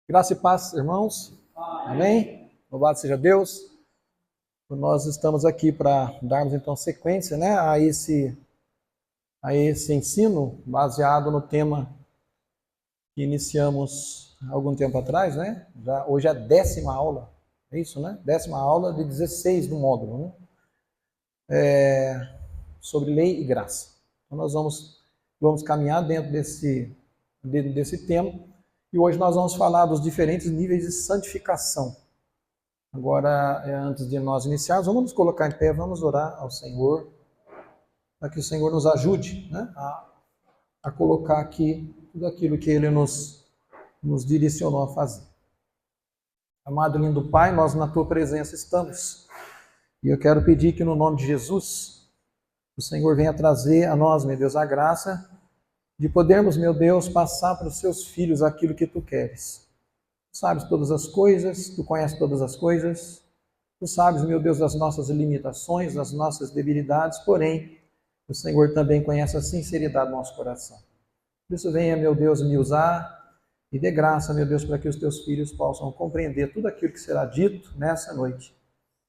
Graça e paz, irmãos. Amém? Louvado seja Deus. Nós estamos aqui para darmos então sequência, a esse ensino baseado no tema que iniciamos algum tempo atrás, hoje é a 10ª aula, é isso, 10ª aula de 16 do módulo, sobre lei e graça. Então nós vamos caminhar dentro desse tema. E hoje nós vamos falar dos diferentes níveis de santificação. Agora, antes de nós iniciarmos, vamos nos colocar em pé, vamos orar ao Senhor, para que o Senhor nos ajude a colocar aqui tudo aquilo que Ele nos direcionou a fazer. Amado e lindo Pai, nós na Tua presença estamos. E eu quero pedir que no nome de Jesus, o Senhor venha trazer a nós, meu Deus, a graça de podermos, meu Deus, passar para os Seus filhos aquilo que Tu queres. Tu sabes todas as coisas, Tu conheces todas as coisas, Tu sabes, meu Deus, das nossas limitações, das nossas debilidades, porém, o Senhor também conhece a sinceridade do nosso coração. Por isso, venha, meu Deus, me usar e dê graça, meu Deus, para que os Teus filhos possam compreender tudo aquilo que será dito nessa noite,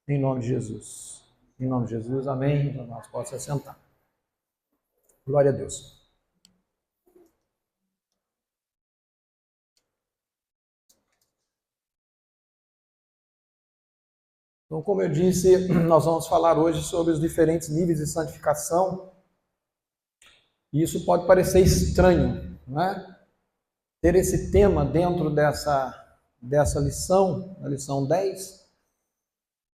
em nome de Jesus. Em nome de Jesus, amém. Então, nós podemos se assentar. Glória a Deus. Então, como eu disse, nós vamos falar hoje sobre os diferentes níveis de santificação. E isso pode parecer estranho, ter esse tema dentro dessa lição, a lição 10,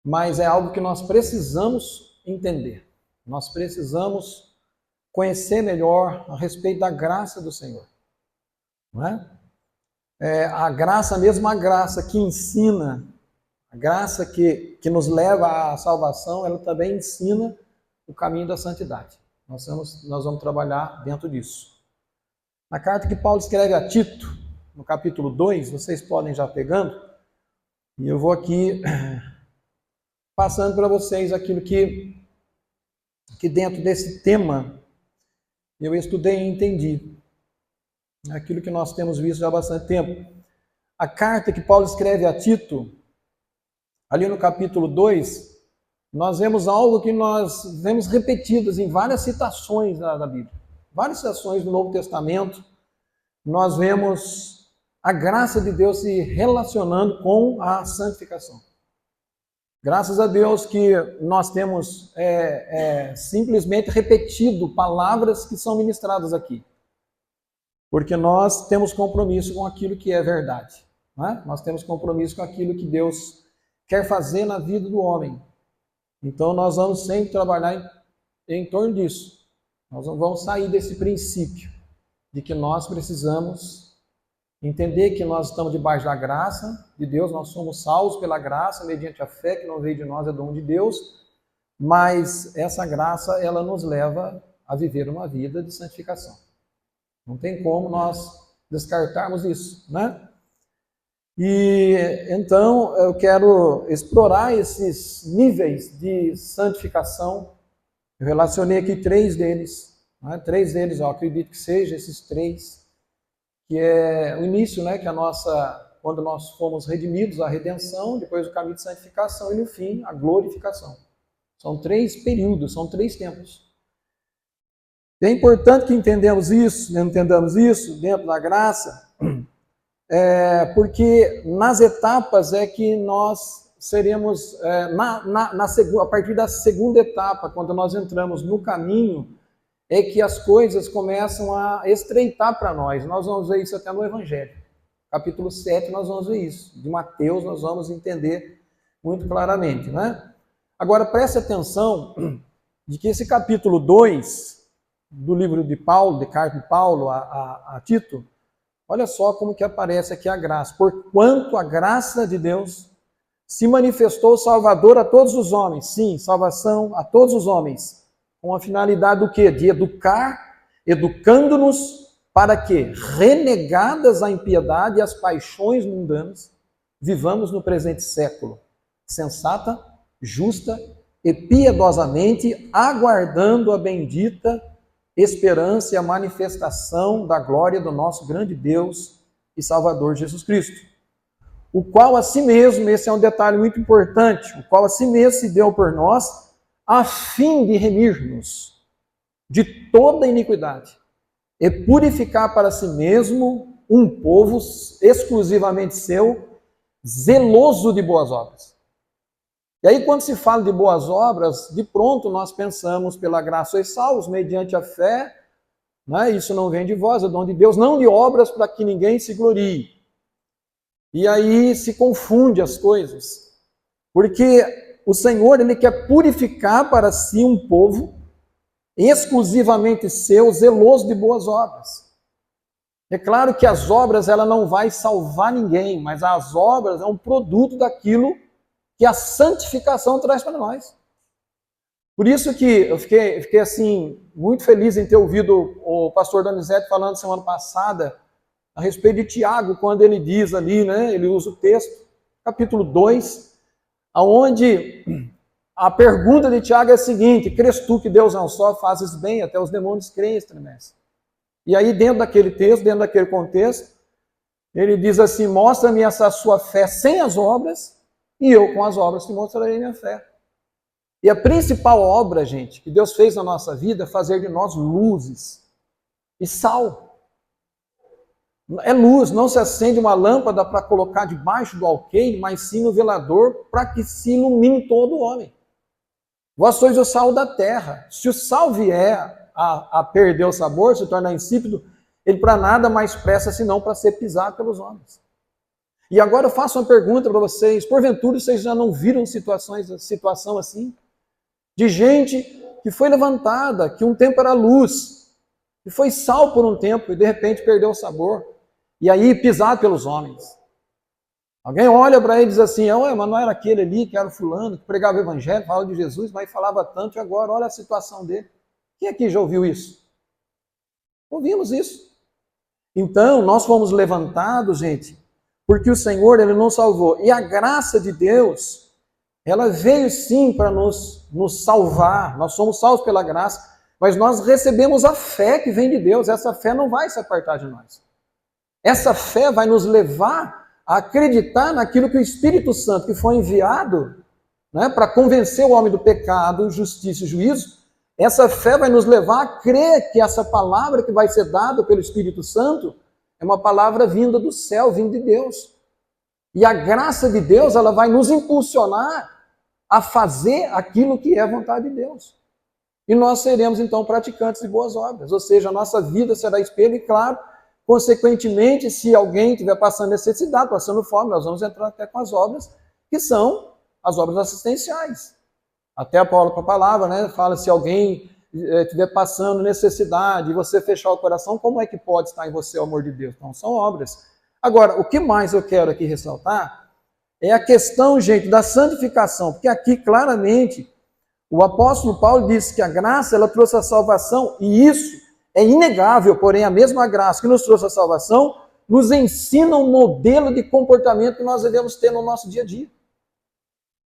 mas é algo que nós precisamos entender. Nós precisamos conhecer melhor a respeito da graça do Senhor. A graça, mesmo a graça que ensina, a graça que nos leva à salvação, ela também ensina o caminho da santidade. Nós vamos trabalhar dentro disso. Na carta que Paulo escreve a Tito, no capítulo 2, vocês podem já pegando, e eu vou aqui passando para vocês aquilo que dentro desse tema eu estudei e entendi. Aquilo que nós temos visto já há bastante tempo. A carta que Paulo escreve a Tito, ali no capítulo 2, nós vemos algo que nós vemos repetidas em várias citações da Bíblia. Várias citações do Novo Testamento, nós vemos a graça de Deus se relacionando com a santificação. Graças a Deus que nós temos simplesmente repetido palavras que são ministradas aqui. Porque nós temos compromisso com aquilo que é verdade. Nós temos compromisso com aquilo que Deus quer fazer na vida do homem. Então nós vamos sempre trabalhar em torno disso. Nós não vamos sair desse princípio de que nós precisamos entender que nós estamos debaixo da graça de Deus, nós somos salvos pela graça, mediante a fé que não veio de nós, é dom de Deus, mas essa graça, ela nos leva a viver uma vida de santificação. Não tem como nós descartarmos isso, E então eu quero explorar esses níveis de santificação. Eu relacionei aqui 3 deles. 3 deles, eu acredito que seja esses 3, que é o início, que quando nós fomos redimidos, a redenção, depois o caminho de santificação e no fim a glorificação. São 3 períodos, são 3 tempos. É importante que entendamos isso dentro da graça, porque nas etapas é que nós seremos, a partir da segunda etapa, quando nós entramos no caminho, é que as coisas começam a estreitar para nós. Nós vamos ver isso até no Evangelho. Capítulo 7 nós vamos ver isso. De Mateus nós vamos entender muito claramente. Agora preste atenção de que esse capítulo 2 do livro de Paulo, de carta de Paulo a Tito, olha só como que aparece aqui a graça. Porquanto a graça de Deus se manifestou salvador a todos os homens. Sim, salvação a todos os homens. Com a finalidade do quê? De educar, educando-nos para que, renegadas a impiedade e as paixões mundanas, vivamos no presente século, sensata, justa e piedosamente, aguardando a bendita esperança e a manifestação da glória do nosso grande Deus e Salvador Jesus Cristo, o qual a si mesmo, esse é um detalhe muito importante, o qual a si mesmo se deu por nós, a fim de remir-nos de toda iniquidade e purificar para si mesmo um povo exclusivamente seu, zeloso de boas obras. E aí, quando se fala de boas obras, de pronto nós pensamos, pela graça sois salvos, mediante a fé, né? Isso não vem de vós, é dom de Deus, não de obras para que ninguém se glorie. E aí se confunde as coisas, porque o Senhor, Ele quer purificar para si um povo exclusivamente seu, zeloso de boas obras. É claro que as obras, ela não vai salvar ninguém, mas as obras é um produto daquilo que a santificação traz para nós. Por isso que eu fiquei assim, muito feliz em ter ouvido o pastor Donizete falando semana passada a respeito de Tiago, quando ele diz ali, né, ele usa o texto, capítulo 2, aonde a pergunta de Tiago é a seguinte: crês tu que Deus é um só, fazes bem, até os demônios creem e estremecem. E aí, dentro daquele texto, dentro daquele contexto, ele diz assim: mostra-me essa sua fé sem as obras, e eu com as obras te mostrarei minha fé. E a principal obra, gente, que Deus fez na nossa vida é fazer de nós luzes e sal. É luz, não se acende uma lâmpada para colocar debaixo do alqueire, mas sim no velador para que se ilumine todo o homem. Vós sois o sal da terra. Se o sal vier a perder o sabor, se tornar insípido, ele para nada mais presta senão para ser pisado pelos homens. E agora eu faço uma pergunta para vocês: porventura vocês já não viram situação assim? De gente que foi levantada, que um tempo era luz, que foi sal por um tempo e de repente perdeu o sabor. E aí pisado pelos homens. Alguém olha para ele e diz assim: mas não era aquele ali que era o fulano, que pregava o evangelho, falava de Jesus, mas falava tanto, e agora olha a situação dele. Quem aqui já ouviu isso? Ouvimos isso. Então, nós fomos levantados, gente, porque o Senhor, Ele nos salvou. E a graça de Deus, ela veio sim para nos salvar. Nós somos salvos pela graça, mas nós recebemos a fé que vem de Deus. Essa fé não vai se apartar de nós. Essa fé vai nos levar a acreditar naquilo que o Espírito Santo, que foi enviado, né, para convencer o homem do pecado, justiça e juízo, essa fé vai nos levar a crer que essa palavra que vai ser dada pelo Espírito Santo é uma palavra vinda do céu, vinda de Deus. E a graça de Deus, ela vai nos impulsionar a fazer aquilo que é a vontade de Deus. E nós seremos, então, praticantes de boas obras. Ou seja, a nossa vida será espelho e, claro, consequentemente, se alguém estiver passando necessidade, passando fome, nós vamos entrar até com as obras, que são as obras assistenciais. Até a palavra, né, fala: se alguém estiver passando necessidade e você fechar o coração, como é que pode estar em você o amor de Deus? Então, são obras. Agora, o que mais eu quero aqui ressaltar é a questão, gente, da santificação, porque aqui claramente o apóstolo Paulo disse que a graça, ela trouxe a salvação, e isso é inegável, porém a mesma graça que nos trouxe a salvação nos ensina um modelo de comportamento que nós devemos ter no nosso dia a dia.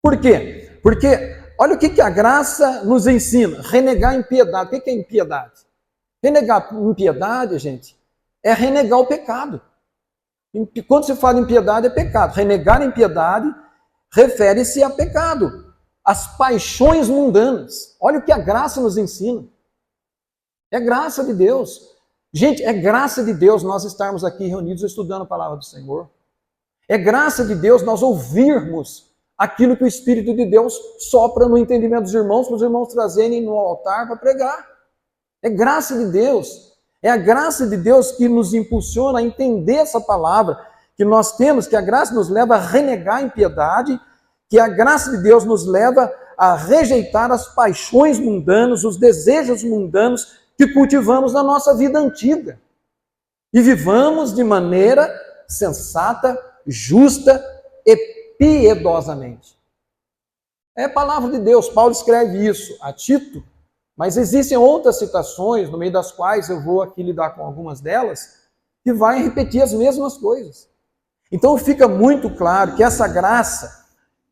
Por quê? Porque olha o que a graça nos ensina: renegar a impiedade. O que é impiedade? Renegar impiedade, gente, é renegar o pecado. Quando se fala em impiedade, é pecado. Renegar a impiedade refere-se a pecado, às paixões mundanas. Olha o que a graça nos ensina. É graça de Deus. Gente, é graça de Deus nós estarmos aqui reunidos estudando a palavra do Senhor. É graça de Deus nós ouvirmos aquilo que o Espírito de Deus sopra no entendimento dos irmãos, para os irmãos trazerem no altar para pregar. É graça de Deus. É a graça de Deus que nos impulsiona a entender essa palavra que nós temos, que a graça nos leva a renegar a impiedade, que a graça de Deus nos leva a rejeitar as paixões mundanas, os desejos mundanos que cultivamos na nossa vida antiga. E vivamos de maneira sensata, justa e piedosamente. É a palavra de Deus. Paulo escreve isso a Tito, mas existem outras citações, no meio das quais eu vou aqui lidar com algumas delas, que vai repetir as mesmas coisas. Então fica muito claro que essa graça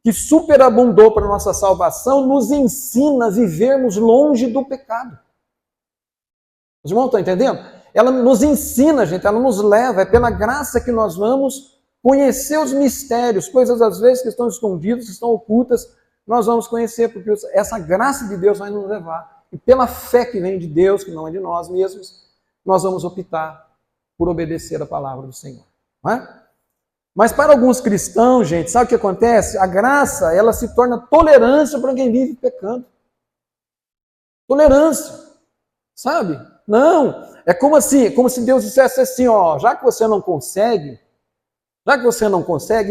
que superabundou para a nossa salvação nos ensina a vivermos longe do pecado. Os irmãos estão entendendo? Ela nos ensina, gente, ela nos leva, é pela graça que nós vamos conhecer os mistérios, coisas às vezes que estão escondidas, que estão ocultas, nós vamos conhecer, porque essa graça de Deus vai nos levar. E pela fé que vem de Deus, que não é de nós mesmos, nós vamos optar por obedecer a palavra do Senhor. Não é? Mas para alguns cristãos, gente, sabe o que acontece? A graça, ela se torna tolerância para quem vive pecando. Tolerância, sabe? Não, é como se Deus dissesse assim, ó, já que você não consegue,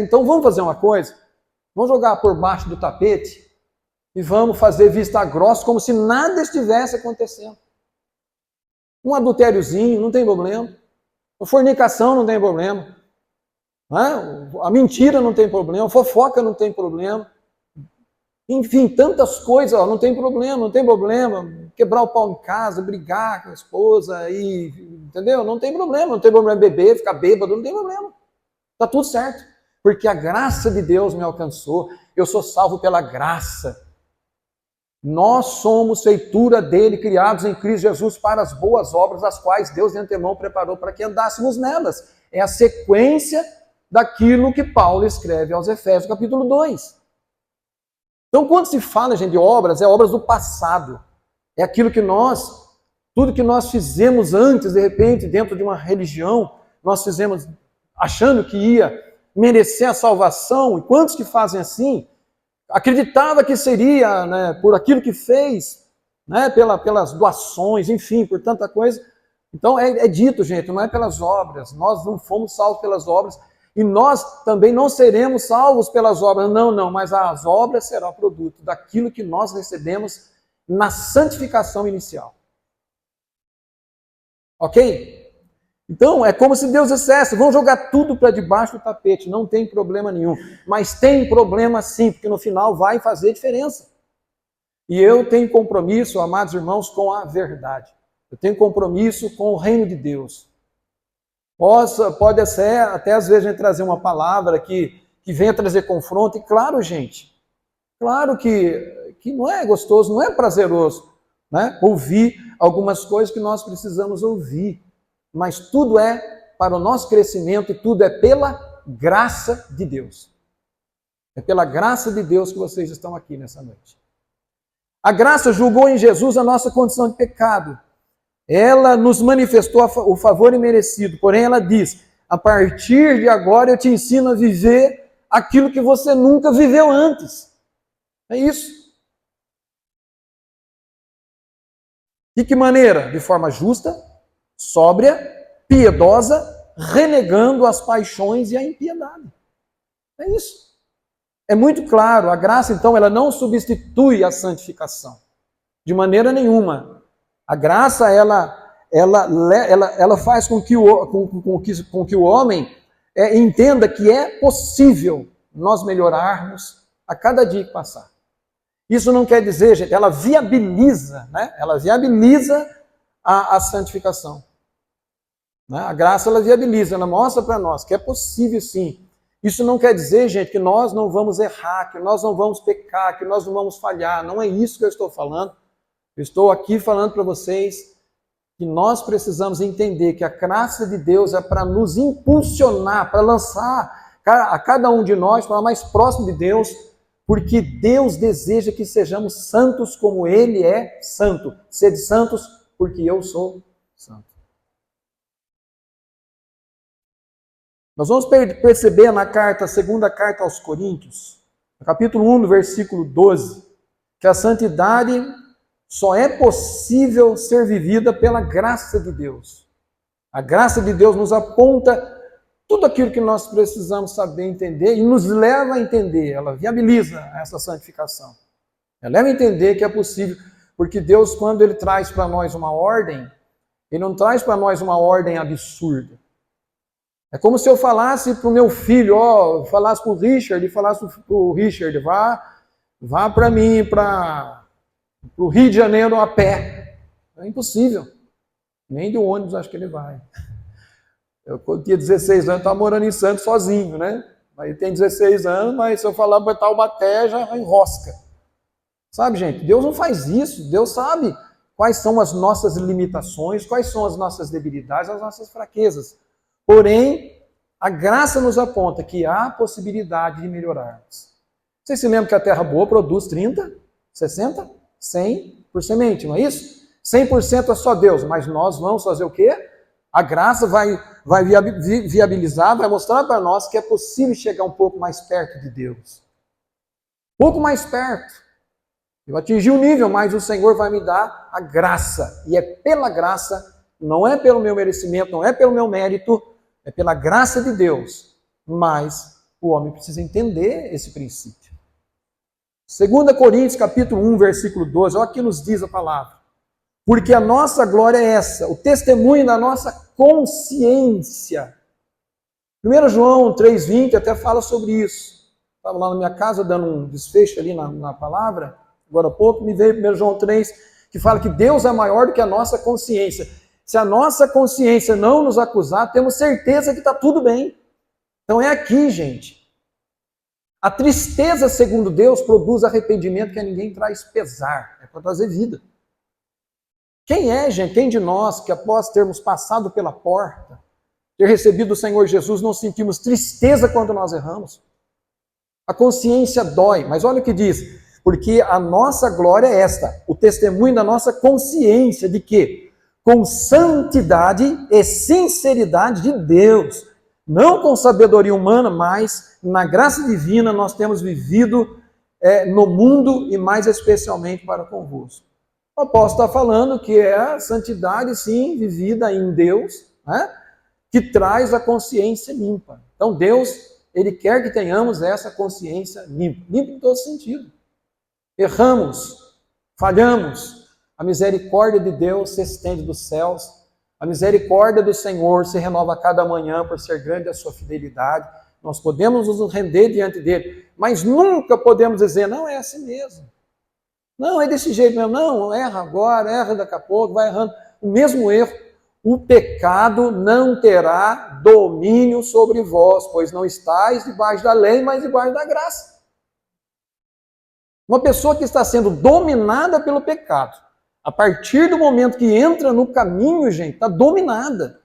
então vamos fazer uma coisa, vamos jogar por baixo do tapete e vamos fazer vista grossa como se nada estivesse acontecendo. Um adultériozinho, não tem problema. A fornicação não tem problema. A mentira não tem problema. A fofoca não tem problema. Enfim, tantas coisas, ó, não tem problema. Quebrar o pau em casa, brigar com a esposa, entendeu? Não tem problema beber, ficar bêbado, não tem problema. Está tudo certo. Porque a graça de Deus me alcançou. Eu sou salvo pela graça. Nós somos feitura dele, criados em Cristo Jesus para as boas obras, as quais Deus de antemão preparou para que andássemos nelas. É a sequência daquilo que Paulo escreve aos Efésios, capítulo 2. Então, quando se fala, gente, de obras, é obras do passado. É aquilo que tudo que nós fizemos antes, de repente, dentro de uma religião, nós fizemos achando que ia merecer a salvação. E quantos que fazem assim? Acreditava que seria, né, por aquilo que fez, né, pelas doações, enfim, por tanta coisa. Então é dito, gente, não é pelas obras. Nós não fomos salvos pelas obras e nós também não seremos salvos pelas obras. Não, mas as obras serão produto daquilo que nós recebemos na santificação inicial. Ok? Então, é como se Deus dissesse, vamos jogar tudo para debaixo do tapete, não tem problema nenhum. Mas tem problema sim, porque no final vai fazer diferença. E eu tenho compromisso, amados irmãos, com a verdade. Eu tenho compromisso com o reino de Deus. Pode ser, até às vezes a gente trazer uma palavra que venha trazer confronto, e claro, gente, claro que não é gostoso, não é prazeroso, né? Ouvir algumas coisas que nós precisamos ouvir. Mas tudo é para o nosso crescimento e tudo é pela graça de Deus. É pela graça de Deus que vocês estão aqui nessa noite. A graça julgou em Jesus a nossa condição de pecado. Ela nos manifestou o favor imerecido, porém ela diz, a partir de agora eu te ensino a viver aquilo que você nunca viveu antes. É isso. De que maneira? De forma justa, sóbria, piedosa, renegando as paixões e a impiedade. É isso. É muito claro, a graça, então, ela não substitui a santificação. De maneira nenhuma. A graça, ela faz com que o homem entenda que é possível nós melhorarmos a cada dia que passar. Isso não quer dizer, gente, ela viabiliza, né? Ela viabiliza a santificação. A graça, ela viabiliza, ela mostra para nós que é possível sim. Isso não quer dizer, gente, que nós não vamos errar, que nós não vamos pecar, que nós não vamos falhar. Não é isso que eu estou falando. Eu estou aqui falando para vocês que nós precisamos entender que a graça de Deus é para nos impulsionar, para lançar a cada um de nós para mais próximo de Deus, porque Deus deseja que sejamos santos como Ele é santo. Sede santos, porque eu sou santo. Nós vamos perceber na segunda carta aos Coríntios, no capítulo 1, no versículo 12, que a santidade só é possível ser vivida pela graça de Deus. A graça de Deus nos aponta tudo aquilo que nós precisamos saber entender e nos leva a entender, ela viabiliza essa santificação. Ela leva a entender que é possível, porque Deus, quando Ele traz para nós uma ordem, Ele não traz para nós uma ordem absurda. É como se eu falasse para o meu filho, falasse para o Richard, e falasse para o Richard, vá para mim, para o Rio de Janeiro a pé. É impossível. Nem de ônibus acho que ele vai. Eu, quando tinha 16 anos, estava morando em Santos sozinho, né? Aí tem 16 anos, mas se eu falar para Taubaté, já enrosca. Sabe, gente? Deus não faz isso. Deus sabe quais são as nossas limitações, quais são as nossas debilidades, as nossas fraquezas. Porém, A graça nos aponta que há possibilidade de melhorarmos. Vocês se lembram que a terra boa produz 30, 60, 100 por semente, não é isso? 100% é só Deus, mas nós vamos fazer o quê? A graça vai viabilizar, vai mostrar para nós que é possível chegar um pouco mais perto de Deus. Um pouco mais perto. Eu atingi um nível, mas o Senhor vai me dar a graça. E é pela graça, não é pelo meu merecimento, não é pelo meu mérito, é pela graça de Deus. Mas o homem precisa entender esse princípio. 2 Coríntios capítulo 1, versículo 12, olha o que nos diz a palavra. Porque a nossa glória é essa, o testemunho da nossa consciência. 1 João 3,20 até fala sobre isso. Estava lá na minha casa dando um desfecho ali na palavra, agora há pouco, me veio 1 João 3, que fala que Deus é maior do que a nossa consciência. Se a nossa consciência não nos acusar, temos certeza que está tudo bem. Então é aqui, gente. A tristeza, segundo Deus, produz arrependimento que a ninguém traz pesar. É para trazer vida. Quem é, gente? Quem de nós que após termos passado pela porta, ter recebido o Senhor Jesus, não sentimos tristeza quando nós erramos? A consciência dói, mas olha o que diz. Porque a nossa glória é esta, o testemunho da nossa consciência de que, com santidade e sinceridade de Deus, não com sabedoria humana, mas na graça divina nós temos vivido no mundo e mais especialmente para convosco. O apóstolo está falando que é a santidade, sim, vivida em Deus, né, que traz a consciência limpa. Então Deus, Ele quer que tenhamos essa consciência limpa. Limpa em todo sentido. Erramos, falhamos, a misericórdia de Deus se estende dos céus, a misericórdia do Senhor se renova a cada manhã por ser grande a sua fidelidade. Nós podemos nos render diante dele, mas nunca podemos dizer, não, é assim mesmo. Não, é desse jeito mesmo. Não, erra agora, erra daqui a pouco, vai errando. O mesmo erro. O pecado não terá domínio sobre vós, pois não estáis debaixo da lei, mas debaixo da graça. Uma pessoa que está sendo dominada pelo pecado, a partir do momento que entra no caminho, gente, está dominada.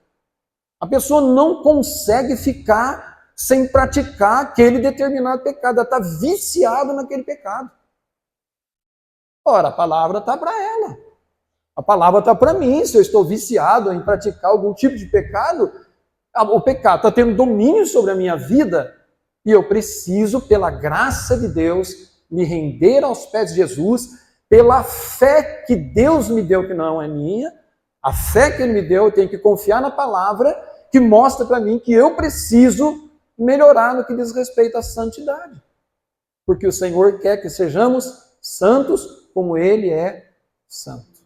A pessoa não consegue ficar sem praticar aquele determinado pecado. Ela está viciada naquele pecado. Ora, a palavra está para ela. A palavra está para mim. Se eu estou viciado em praticar algum tipo de pecado, o pecado está tendo domínio sobre a minha vida e eu preciso, pela graça de Deus, me render aos pés de Jesus, pela fé que Deus me deu, que não é minha, a fé que Ele me deu, eu tenho que confiar na palavra que mostra para mim que eu preciso melhorar no que diz respeito à santidade. Porque o Senhor quer que sejamos santos como Ele é santo.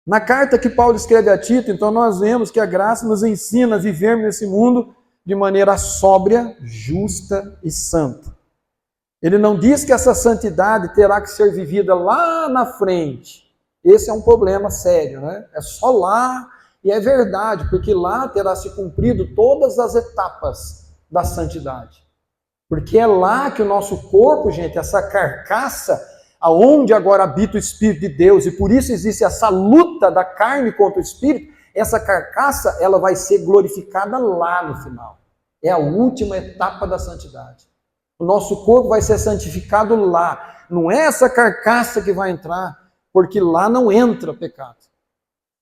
Na carta que Paulo escreve a Tito, então nós vemos que a graça nos ensina a vivermos nesse mundo de maneira sóbria, justa e santa. Ele não diz que essa santidade terá que ser vivida lá na frente. Esse é um problema sério, né? É só lá, e é verdade, porque lá terá se cumprido todas as etapas da santidade. Porque é lá que o nosso corpo, gente, essa carcaça, aonde agora habita o Espírito de Deus, e por isso existe essa luta da carne contra o Espírito, essa carcaça, ela vai ser glorificada lá no final. É a última etapa da santidade. O nosso corpo vai ser santificado lá. Não é essa carcaça que vai entrar, porque lá não entra pecado.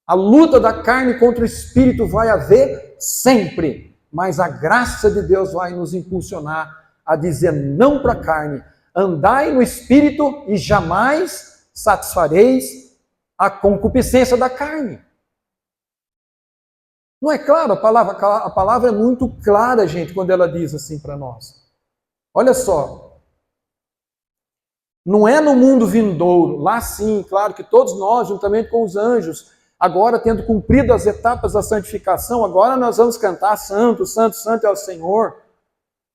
A luta da carne contra o Espírito vai haver sempre, mas a graça de Deus vai nos impulsionar a dizer não para a carne. Andai no Espírito e jamais satisfareis a concupiscência da carne. Não é claro? A palavra é muito clara, gente, quando ela diz assim para nós. Olha só. Não é no mundo vindouro, lá sim, claro que todos nós, juntamente com os anjos, agora tendo cumprido as etapas da santificação, agora nós vamos cantar santo, santo, santo é o Senhor.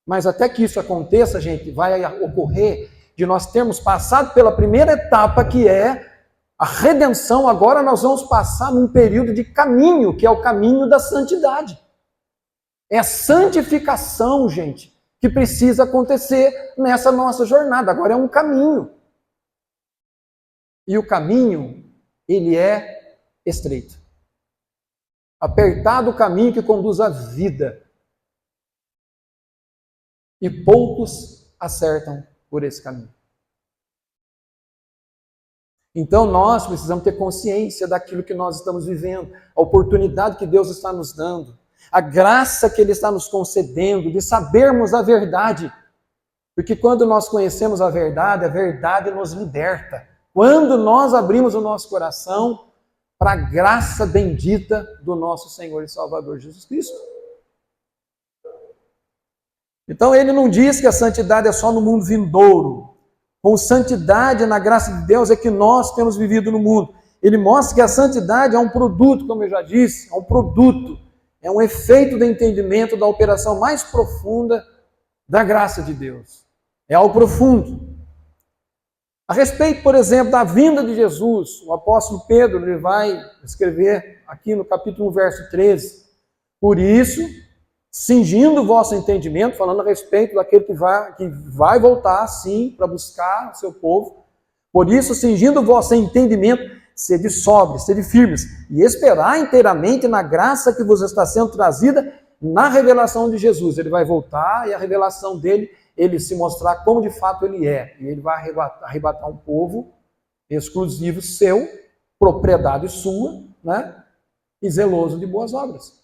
Mas até que isso aconteça, gente, vai ocorrer de nós termos passado pela primeira etapa, que é a redenção. Agora nós vamos passar num período de caminho, que é o caminho da santidade. É a santificação, gente, que precisa acontecer nessa nossa jornada. Agora é um caminho. E o caminho, ele é estreito. apertado o caminho que conduz à vida. E poucos acertam por esse caminho. Então nós precisamos ter consciência daquilo que nós estamos vivendo, a oportunidade que Deus está nos dando, a graça que Ele está nos concedendo de sabermos a verdade. Porque quando nós conhecemos a verdade nos liberta. Quando nós abrimos o nosso coração para a graça bendita do nosso Senhor e Salvador Jesus Cristo. Então Ele não diz que a santidade é só no mundo vindouro. Com santidade na graça de Deus é que nós temos vivido no mundo. Ele mostra que a santidade é um produto, como eu já disse, é um produto, é um efeito do entendimento da operação mais profunda da graça de Deus. É algo profundo. A respeito, por exemplo, da vinda de Jesus, o apóstolo Pedro ele vai escrever aqui no capítulo 1, verso 13. Por isso, cingindo o vosso entendimento, falando a respeito daquele que vai voltar, sim, para buscar o seu povo. Por isso, cingindo o vosso entendimento, sede sóbrios, sede firmes, e esperar inteiramente na graça que vos está sendo trazida na revelação de Jesus. Ele vai voltar e a revelação dele, ele se mostrar como de fato ele é. E ele vai arrebatar um povo exclusivo seu, propriedade sua, né? E zeloso de boas obras.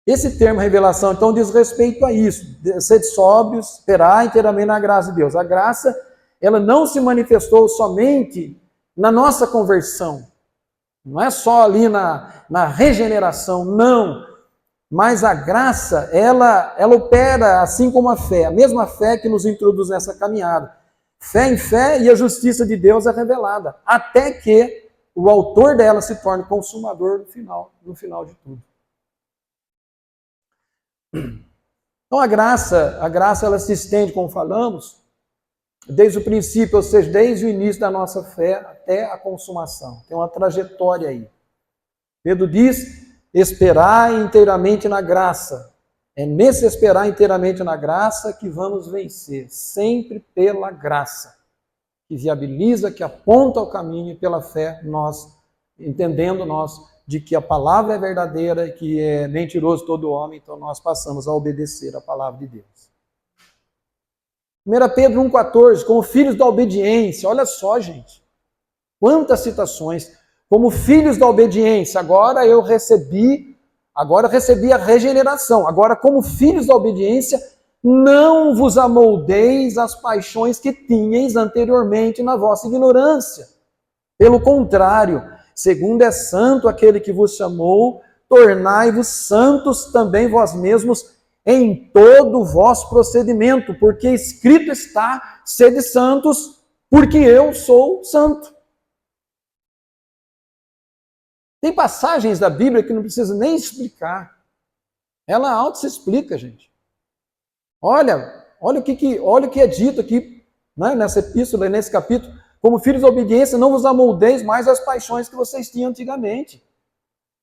Esse termo revelação, então, diz respeito a isso. Sede sóbrios, esperar inteiramente na graça de Deus. A graça, ela não se manifestou somente na nossa conversão. Não é só ali na regeneração, não. Mas a graça, ela opera assim como a fé. A mesma fé que nos introduz nessa caminhada. Fé em fé e a justiça de Deus é revelada. Até que o autor dela se torne consumador no final de tudo. Então a graça ela se estende, como falamos, desde o princípio, ou seja, desde o início da nossa fé até a consumação. Tem uma trajetória aí. Pedro diz, esperar inteiramente na graça. É nesse esperar inteiramente na graça que vamos vencer, sempre pela graça, que viabiliza, que aponta o caminho e pela fé, nós, entendendo nós, de que a palavra é verdadeira e que é mentiroso todo homem, então nós passamos a obedecer a palavra de Deus. 1 Pedro 1,14, como filhos da obediência, olha só, gente, quantas citações, como filhos da obediência, agora recebi a regeneração, agora como filhos da obediência, não vos amoldeis às paixões que tinhais anteriormente na vossa ignorância. Pelo contrário, segundo é santo aquele que vos chamou, tornai-vos santos também vós mesmos em todo o vosso procedimento, porque escrito está, sede santos, porque eu sou santo. Tem passagens da Bíblia que não precisa nem explicar. Ela auto se explica, gente. Olha o que é dito aqui, né, nessa epístola, nesse capítulo. Como filhos da obediência, não vos amoldeis mais às paixões que vocês tinham antigamente.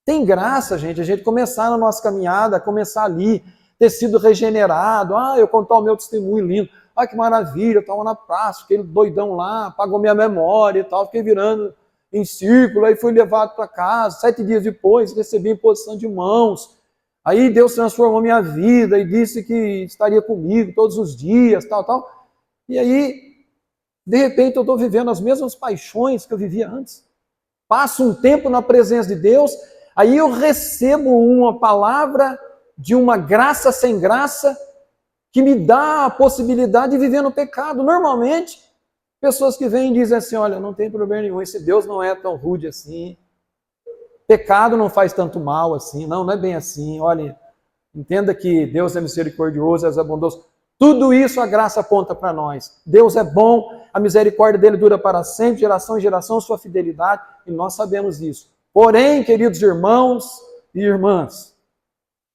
Tem graça, gente, a gente começar na nossa caminhada, começar ali, ter sido regenerado. Eu contar o meu testemunho lindo. Que maravilha, eu estava na praça, aquele doidão lá, apagou minha memória e tal, fiquei virando em círculo, aí fui levado para casa, 7 dias depois recebi imposição de mãos. Aí Deus transformou minha vida e disse que estaria comigo todos os dias, tal. E aí, de repente, eu estou vivendo as mesmas paixões que eu vivia antes. Passo um tempo na presença de Deus, aí eu recebo uma palavra de uma graça sem graça que me dá a possibilidade de viver no pecado. Normalmente, pessoas que vêm e dizem assim, olha, não tem problema nenhum, esse Deus não é tão rude assim, pecado não faz tanto mal assim, não é bem assim, olha, entenda que Deus é misericordioso, é bondoso. Tudo isso a graça aponta para nós. Deus é bom, a misericórdia dele dura para sempre, geração em geração, sua fidelidade, e nós sabemos isso. Porém, queridos irmãos e irmãs,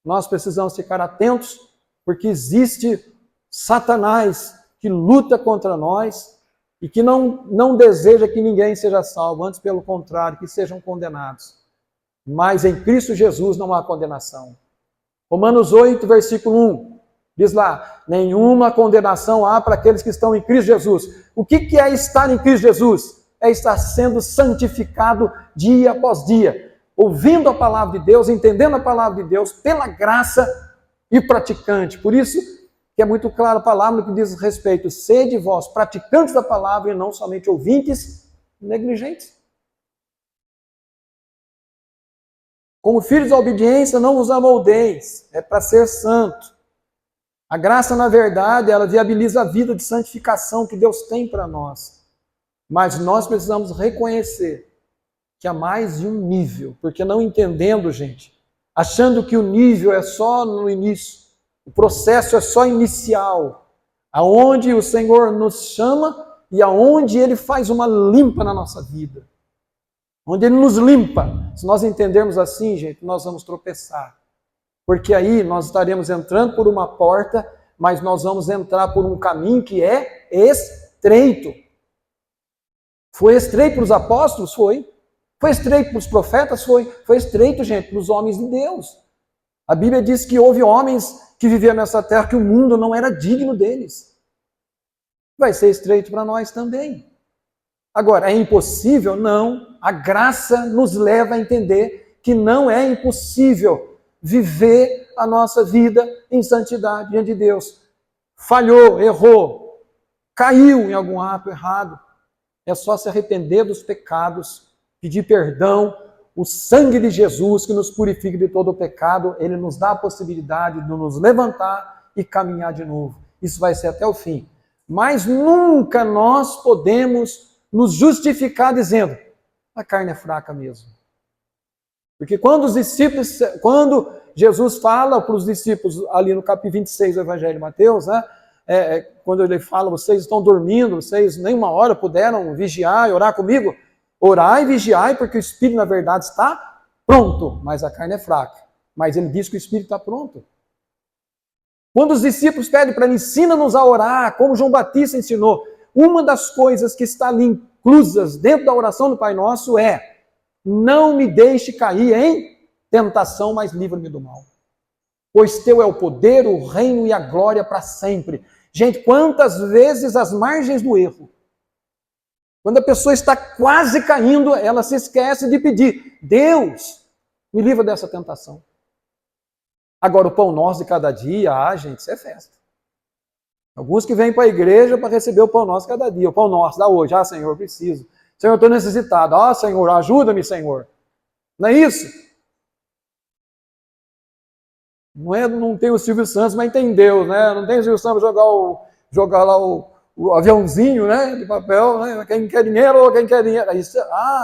nós precisamos ficar atentos, porque existe Satanás que luta contra nós e que não deseja que ninguém seja salvo, antes pelo contrário, que sejam condenados. Mas em Cristo Jesus não há condenação. Romanos 8, versículo 1. Diz lá, nenhuma condenação há para aqueles que estão em Cristo Jesus. O que é estar em Cristo Jesus? É estar sendo santificado dia após dia. ouvindo a palavra de Deus, entendendo a palavra de Deus, pela graça e praticante. Por isso que é muito clara a palavra no que diz respeito, sede vós praticantes da palavra e não somente ouvintes negligentes. Como filhos da obediência, não vos amoldeis, é para ser santo. A graça, na verdade, ela viabiliza a vida de santificação que Deus tem para nós. Mas nós precisamos reconhecer que há mais de um nível, porque não entendendo, gente, achando que o nível é só no início, o processo é só inicial, aonde o Senhor nos chama e aonde Ele faz uma limpa na nossa vida. Onde Ele nos limpa. Se nós entendermos assim, gente, nós vamos tropeçar. Porque aí nós estaremos entrando por uma porta, mas nós vamos entrar por um caminho que é estreito. Foi estreito para os apóstolos? Foi. Foi estreito para os profetas? Foi. Foi estreito, gente, para os homens de Deus. A Bíblia diz que houve homens que viviam nessa terra que o mundo não era digno deles. Vai ser estreito para nós também. Agora, é impossível? Não. A graça nos leva a entender que não é impossível viver a nossa vida em santidade diante de Deus. Falhou, errou, caiu em algum ato errado. É só se arrepender dos pecados, pedir perdão, o sangue de Jesus que nos purifica de todo o pecado, ele nos dá a possibilidade de nos levantar e caminhar de novo. Isso vai ser até o fim. Mas nunca nós podemos nos justificar dizendo, a carne é fraca mesmo. Porque quando Jesus fala para os discípulos, ali no capítulo 26 do Evangelho de Mateus, né, quando ele fala, vocês estão dormindo, vocês nem uma hora puderam vigiar e orar comigo, orai e vigiai, porque o Espírito, na verdade, está pronto, mas a carne é fraca. Mas ele diz que o Espírito está pronto. Quando os discípulos pedem para ele, ensina-nos a orar, como João Batista ensinou, uma das coisas que está ali inclusas dentro da oração do Pai Nosso é, não me deixe cair em tentação, mas livra-me do mal. Pois teu é o poder, o reino e a glória para sempre. Gente, quantas vezes às margens do erro, quando a pessoa está quase caindo, ela se esquece de pedir, Deus, me livra dessa tentação. Agora, o pão nosso de cada dia, gente, isso é festa. Alguns que vêm para a igreja para receber o pão nosso cada dia. O pão nosso dá hoje. Senhor, eu preciso. Senhor, eu estou necessitado. Senhor, ajuda-me, Senhor. Não é isso? Não tem o Silvio Santos, mas tem Deus, né? Não tem o Silvio Santos para jogar lá o aviãozinho, né, de papel, né? Quem quer dinheiro ou quem quer dinheiro. Isso,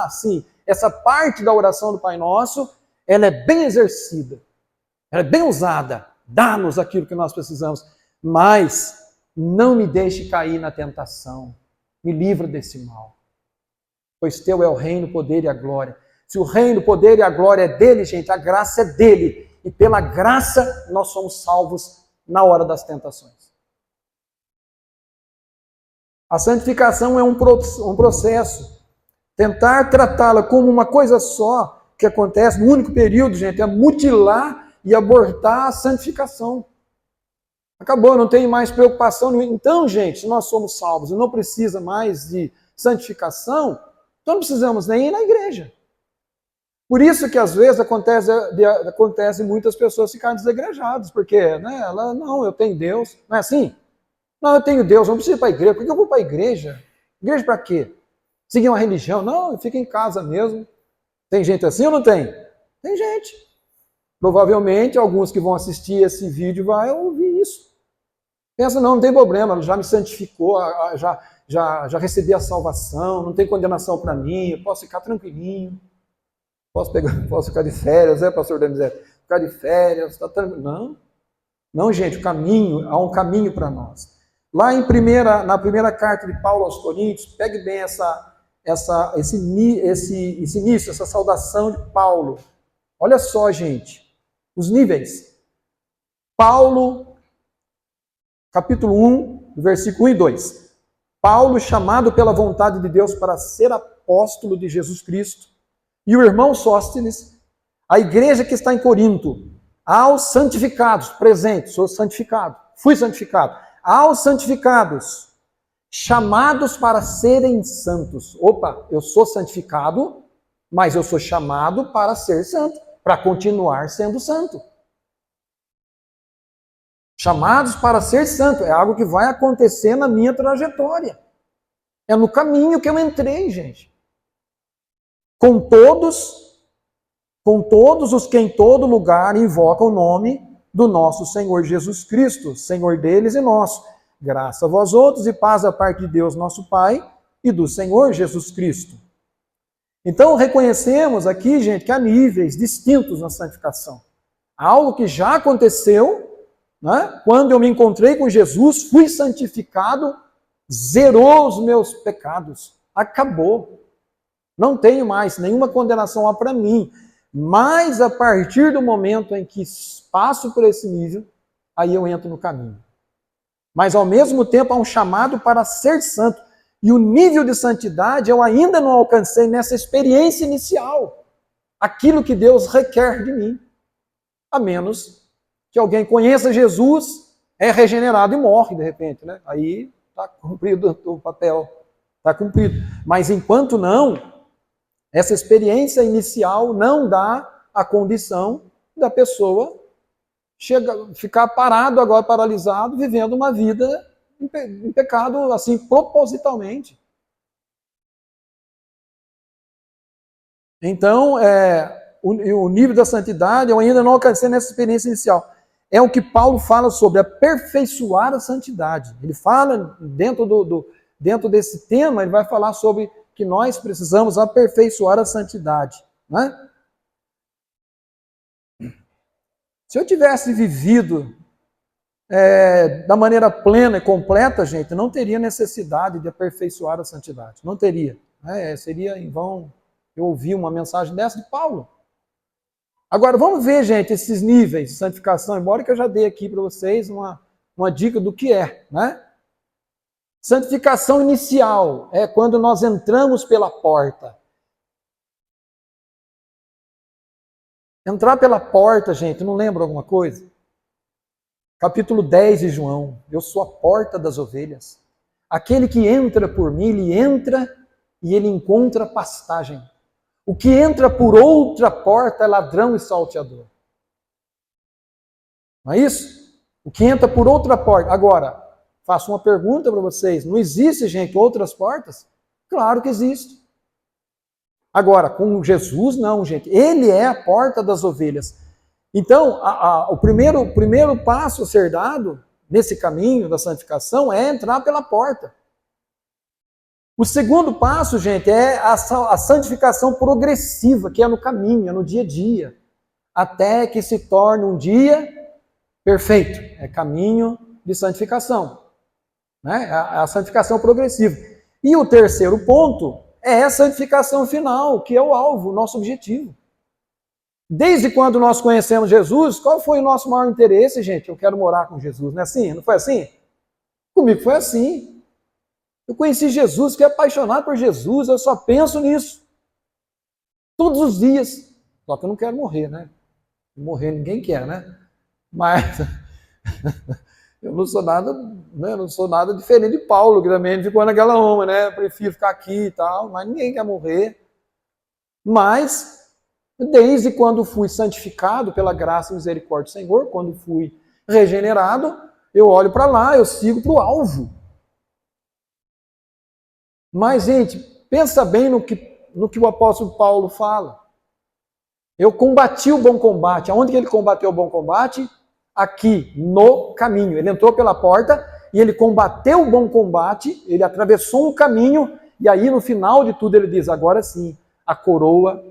sim. Essa parte da oração do Pai Nosso, ela é bem exercida. Ela é bem usada. Dá-nos aquilo que nós precisamos. Mas não me deixe cair na tentação. Me livra desse mal. Pois teu é o reino, o poder e a glória. Se o reino, o poder e a glória é dele, gente, a graça é dele. E pela graça nós somos salvos na hora das tentações. A santificação é um processo. Tentar tratá-la como uma coisa só, que acontece no único período, gente, é mutilar e abortar a santificação. Acabou, não tem mais preocupação. Então, gente, se nós somos salvos e não precisa mais de santificação, então não precisamos nem ir na igreja. Por isso que às vezes acontece muitas pessoas ficarem desigrejadas, porque não, eu tenho Deus, não é assim? Não, eu tenho Deus, eu não preciso ir para a igreja. Por que eu vou para a igreja? Igreja para quê? Seguir uma religião? Não, eu fico em casa mesmo. Tem gente assim ou não tem? Tem gente. Provavelmente alguns que vão assistir esse vídeo vão ouvir isso. Pensa, não tem problema, já me santificou, já recebi a salvação, não tem condenação para mim, eu posso ficar tranquilinho. Posso ficar de férias, pastor Denizé? Ficar de férias, está tranquilo. Não, gente, há um caminho para nós. Lá na primeira carta de Paulo aos Coríntios, pegue bem esse início, essa saudação de Paulo. Olha só, gente, os níveis. Paulo, capítulo 1, versículo 1 e 2. Paulo, chamado pela vontade de Deus para ser apóstolo de Jesus Cristo, e o irmão Sóstenes, a igreja que está em Corinto, aos santificados, presente, sou santificado, fui santificado, aos santificados, chamados para serem santos. Opa, eu sou santificado, Mas eu sou chamado para ser santo, para continuar sendo santo. Chamados para ser santo, é algo que vai acontecer na minha trajetória. É no caminho que eu entrei, gente. Com todos os que em todo lugar invocam o nome do nosso Senhor Jesus Cristo, Senhor deles e nosso. Graça a vós outros e paz da parte de Deus, nosso Pai, e do Senhor Jesus Cristo. Então, reconhecemos aqui, gente, que há níveis distintos na santificação. Algo que já aconteceu, né? Quando eu me encontrei com Jesus, fui santificado, zerou os meus pecados, acabou. Não tenho mais nenhuma condenação há para mim. Mas a partir do momento em que passo por esse nível, aí eu entro no caminho. Mas ao mesmo tempo há um chamado para ser santo. E o nível de santidade eu ainda não alcancei nessa experiência inicial. Aquilo que Deus requer de mim. A menos que alguém conheça Jesus, é regenerado e morre de repente, né? Aí está cumprido o papel, está cumprido. Mas enquanto não, essa experiência inicial não dá a condição da pessoa ficar parado agora, paralisado, vivendo uma vida em pecado, assim, propositalmente. Então, o nível da santidade eu ainda não alcancei nessa experiência inicial. É o que Paulo fala sobre aperfeiçoar a santidade. Ele fala, dentro desse tema, ele vai falar sobre que nós precisamos aperfeiçoar a santidade. Né? Se eu tivesse vivido da maneira plena e completa, gente, não teria necessidade de aperfeiçoar a santidade. Não teria. Seria em vão eu ouvir uma mensagem dessa de Paulo. Agora, vamos ver, gente, esses níveis de santificação, embora que eu já dei aqui para vocês uma dica do que é, né? Santificação inicial é quando nós entramos pela porta. Entrar pela porta, gente, não lembra alguma coisa? Capítulo 10 de João, eu sou a porta das ovelhas. Aquele que entra por mim, ele entra e ele encontra pastagem. O que entra por outra porta é ladrão e salteador. Não é isso? O que entra por outra porta. Agora, faço uma pergunta para vocês. Não existe, gente, outras portas? Claro que existe. Agora, com Jesus, não, gente. Ele é a porta das ovelhas. Então, o primeiro passo a ser dado nesse caminho da santificação é entrar pela porta. O segundo passo, gente, é a santificação progressiva, que é no caminho, é no dia a dia, até que se torne um dia perfeito. É caminho de santificação, né? A santificação progressiva. E o terceiro ponto é a santificação final, que é o alvo, o nosso objetivo. Desde quando nós conhecemos Jesus, qual foi o nosso maior interesse, gente? Eu quero morar com Jesus, não é assim? Não foi assim? Comigo foi assim. Eu conheci Jesus, fiquei apaixonado por Jesus, eu só penso nisso. Todos os dias. Só que eu não quero morrer, né? Morrer ninguém quer, né? Mas eu não sou nada, né? Não sou nada diferente de Paulo, que também ficou naquela uma, né? Eu prefiro ficar aqui e tal, mas ninguém quer morrer. Mas, desde quando fui santificado pela graça e misericórdia do Senhor, quando fui regenerado, eu olho para lá, eu sigo para o alvo. Mas, gente, pensa bem no que o apóstolo Paulo fala. Eu combati o bom combate. Aonde que ele combateu o bom combate? Aqui, no caminho. Ele entrou pela porta e ele combateu o bom combate, ele atravessou um caminho, e aí no final de tudo ele diz, agora sim, a coroa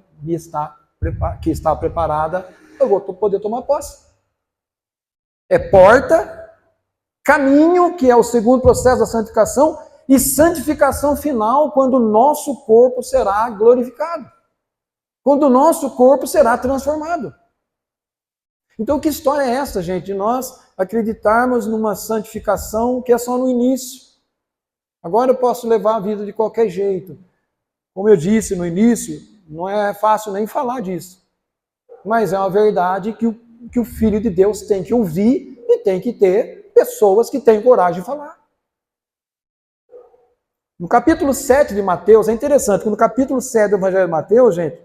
que está preparada, eu vou poder tomar posse. É porta, caminho, que é o segundo processo da santificação, e santificação final, quando o nosso corpo será glorificado. Quando o nosso corpo será transformado. Então, que história é essa, gente? De nós acreditarmos numa santificação que é só no início. Agora eu posso levar a vida de qualquer jeito. Como eu disse no início, não é fácil nem falar disso. Mas é uma verdade que o Filho de Deus tem que ouvir e tem que ter pessoas que têm coragem de falar. No capítulo 7 de Mateus, é interessante, que no capítulo 7 do Evangelho de Mateus, gente,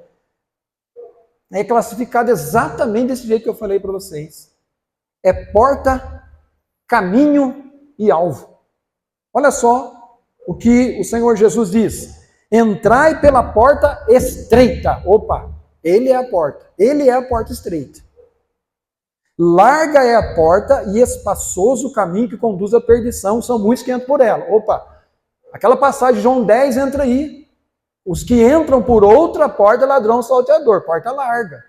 é classificado exatamente desse jeito que eu falei para vocês. É porta, caminho e alvo. Olha só o que o Senhor Jesus diz. Entrai pela porta estreita. Opa, ele é a porta. Ele é a porta estreita. Larga é a porta e espaçoso o caminho que conduz à perdição. São muitos que entram por ela. Opa, aquela passagem de João 10 entra aí. Os que entram por outra porta, ladrão salteador. Porta larga.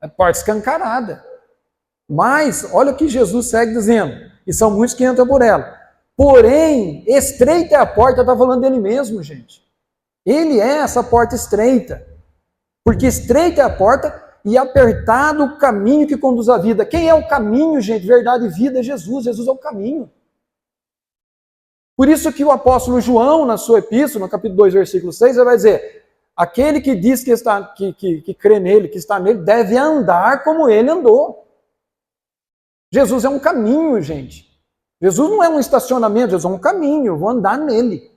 É porta escancarada. Mas, olha o que Jesus segue dizendo. E são muitos que entram por ela. Porém, estreita é a porta, está falando dele mesmo, gente. Ele é essa porta estreita. Porque estreita é a porta e apertado o caminho que conduz à vida. Quem é o caminho, gente? Verdade e vida é Jesus. Jesus é o caminho. Por isso que o apóstolo João, na sua epístola, no capítulo 2, versículo 6, ele vai dizer: aquele que diz que crê nele, que está nele, deve andar como ele andou. Jesus é um caminho, gente. Jesus não é um estacionamento, Jesus é um caminho, eu vou andar nele.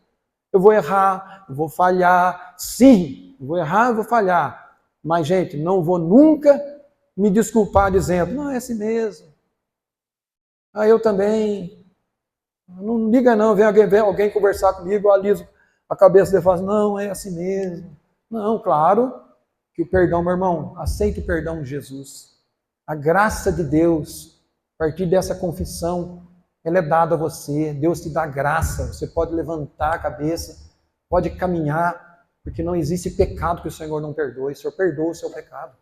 Eu vou errar, eu vou falhar, sim, eu vou errar, eu vou falhar. Mas, gente, não vou nunca me desculpar dizendo, não, é assim mesmo. Ah, eu também. Não liga não, vem alguém conversar comigo, eu aliso a cabeça dele e falo, não, é assim mesmo. Não, claro que o perdão, meu irmão, aceita o perdão de Jesus. A graça de Deus, a partir dessa confissão, ela é dada a você. Deus te dá graça, você pode levantar a cabeça, pode caminhar, porque não existe pecado que o Senhor não perdoe. O Senhor perdoa o seu pecado.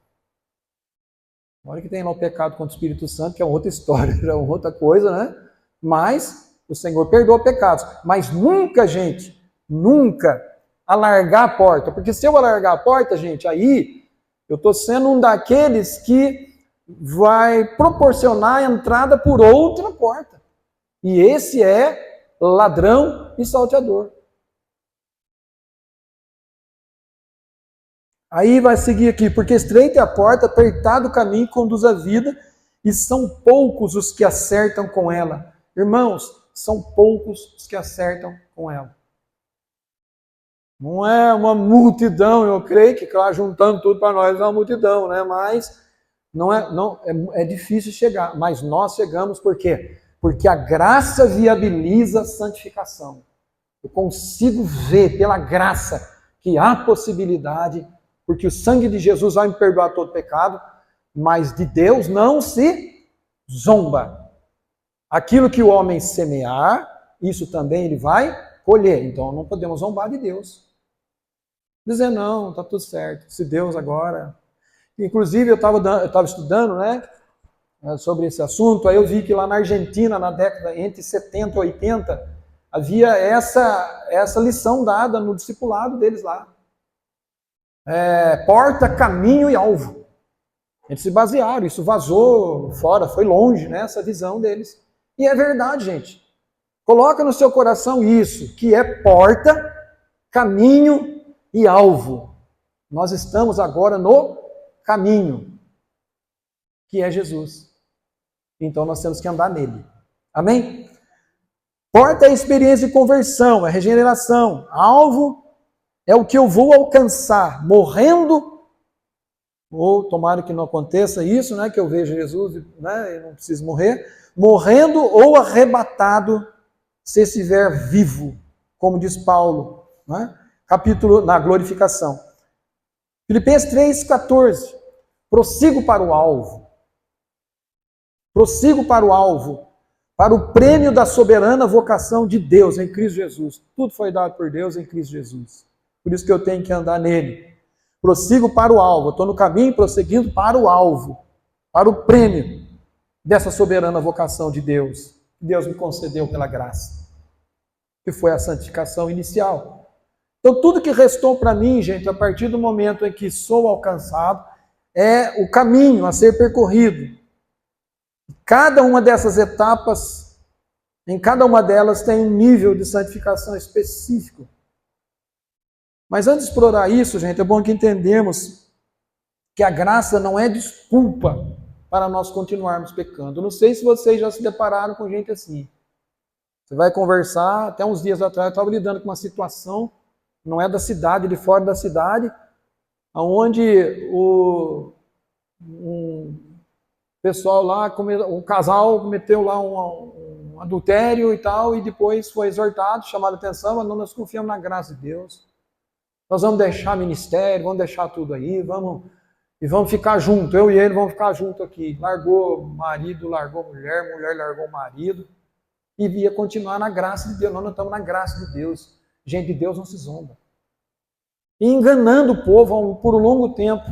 Olha que tem lá o pecado contra o Espírito Santo, que é outra história, é outra coisa, né? Mas o Senhor perdoa pecados. Mas nunca, gente, nunca alargar a porta. Porque se eu alargar a porta, gente, aí eu estou sendo um daqueles que vai proporcionar a entrada por outra porta. E esse é ladrão e salteador. Aí vai seguir aqui, porque estreita é a porta, apertado o caminho que conduz à vida, e são poucos os que acertam com ela. Irmãos, são poucos os que acertam com ela. Não é uma multidão, eu creio que, claro, juntando tudo para nós é uma multidão, né? Mas é difícil chegar. Mas nós chegamos por quê? Porque a graça viabiliza a santificação. Eu consigo ver pela graça que há possibilidade, porque o sangue de Jesus vai me perdoar todo pecado, mas de Deus não se zomba. Aquilo que o homem semear, isso também ele vai colher. Então não podemos zombar de Deus. Dizer, não, está tudo certo. Se Deus agora... Inclusive eu estava estudando, né, sobre esse assunto, aí eu vi que lá na Argentina, na década entre 70 e 80, havia essa lição dada no discipulado deles lá. Porta, caminho e alvo. Eles se basearam, isso vazou fora, foi longe, né, essa visão deles. E é verdade, gente. Coloca no seu coração isso, que é porta, caminho e alvo. Nós estamos agora no caminho, que é Jesus. Então nós temos que andar nele. Amém? Porta é experiência de conversão, é regeneração. Alvo é o que eu vou alcançar, morrendo, ou tomara que não aconteça isso, né, que eu veja Jesus, né, eu não preciso morrer, morrendo ou arrebatado, se estiver vivo, como diz Paulo, né, capítulo na glorificação. Filipenses 3,14, prossigo para o alvo. Prossigo para o alvo, para o prêmio da soberana vocação de Deus em Cristo Jesus. Tudo foi dado por Deus em Cristo Jesus. Por isso que eu tenho que andar nele. Prossigo para o alvo. Estou no caminho prosseguindo para o alvo, para o prêmio dessa soberana vocação de Deus, que Deus me concedeu pela graça, que foi a santificação inicial. Então tudo que restou para mim, gente, a partir do momento em que sou alcançado, é o caminho a ser percorrido. Cada uma dessas etapas, em cada uma delas tem um nível de santificação específico. Mas antes de explorar isso, gente, é bom que entendamos que a graça não é desculpa para nós continuarmos pecando. Não sei se vocês já se depararam com gente assim. Você vai conversar, até uns dias atrás eu estava lidando com uma situação, não é da cidade, de fora da cidade, onde um pessoal lá, um casal cometeu lá um adultério e tal, e depois foi exortado, chamado a atenção, mas não nós confiamos na graça de Deus. Nós vamos deixar ministério, vamos deixar tudo aí, vamos ficar junto, eu e ele vamos ficar junto aqui. Largou marido, largou mulher, mulher largou marido, e ia continuar na graça de Deus. Nós não estamos na graça de Deus. Gente de Deus não se zomba. E enganando o povo por um longo tempo,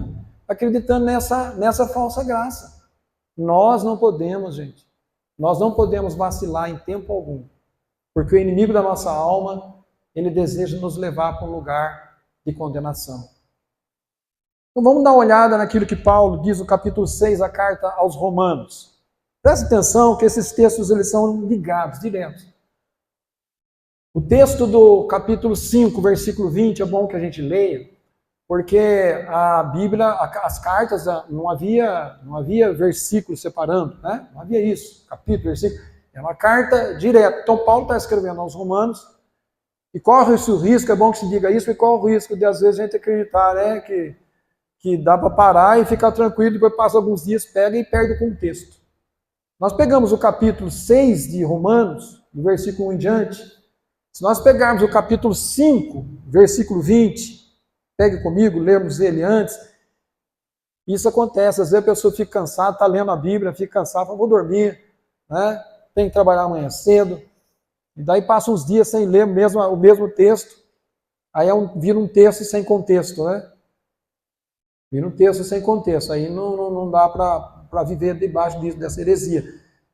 acreditando nessa falsa graça. Nós não podemos, gente. Nós não podemos vacilar em tempo algum. Porque o inimigo da nossa alma, ele deseja nos levar para um lugar de condenação. Então vamos dar uma olhada naquilo que Paulo diz no capítulo 6, a carta aos Romanos. Preste atenção que esses textos eles são ligados, diretos. O texto do capítulo 5, versículo 20, é bom que a gente leia, porque a Bíblia, as cartas, não havia versículo separando, né? Não havia isso, capítulo, versículo. É uma carta direta. Então Paulo está escrevendo aos Romanos, e corre esse risco, é bom que se diga isso, e corre o risco de às vezes a gente acreditar, né, que dá para parar e ficar tranquilo, depois passa alguns dias, pega e perde o contexto. Nós pegamos o capítulo 6 de Romanos, do versículo 1 em diante. Se nós pegarmos o capítulo 5, versículo 20, pegue comigo, lermos ele antes, isso acontece. Às vezes a pessoa fica cansada, está lendo a Bíblia, fica cansada, fala, vou dormir, né? Tem que trabalhar amanhã cedo. E daí passa uns dias sem ler o mesmo texto, aí vira um texto sem contexto, né? Vira um texto sem contexto, aí não dá para viver debaixo dessa heresia.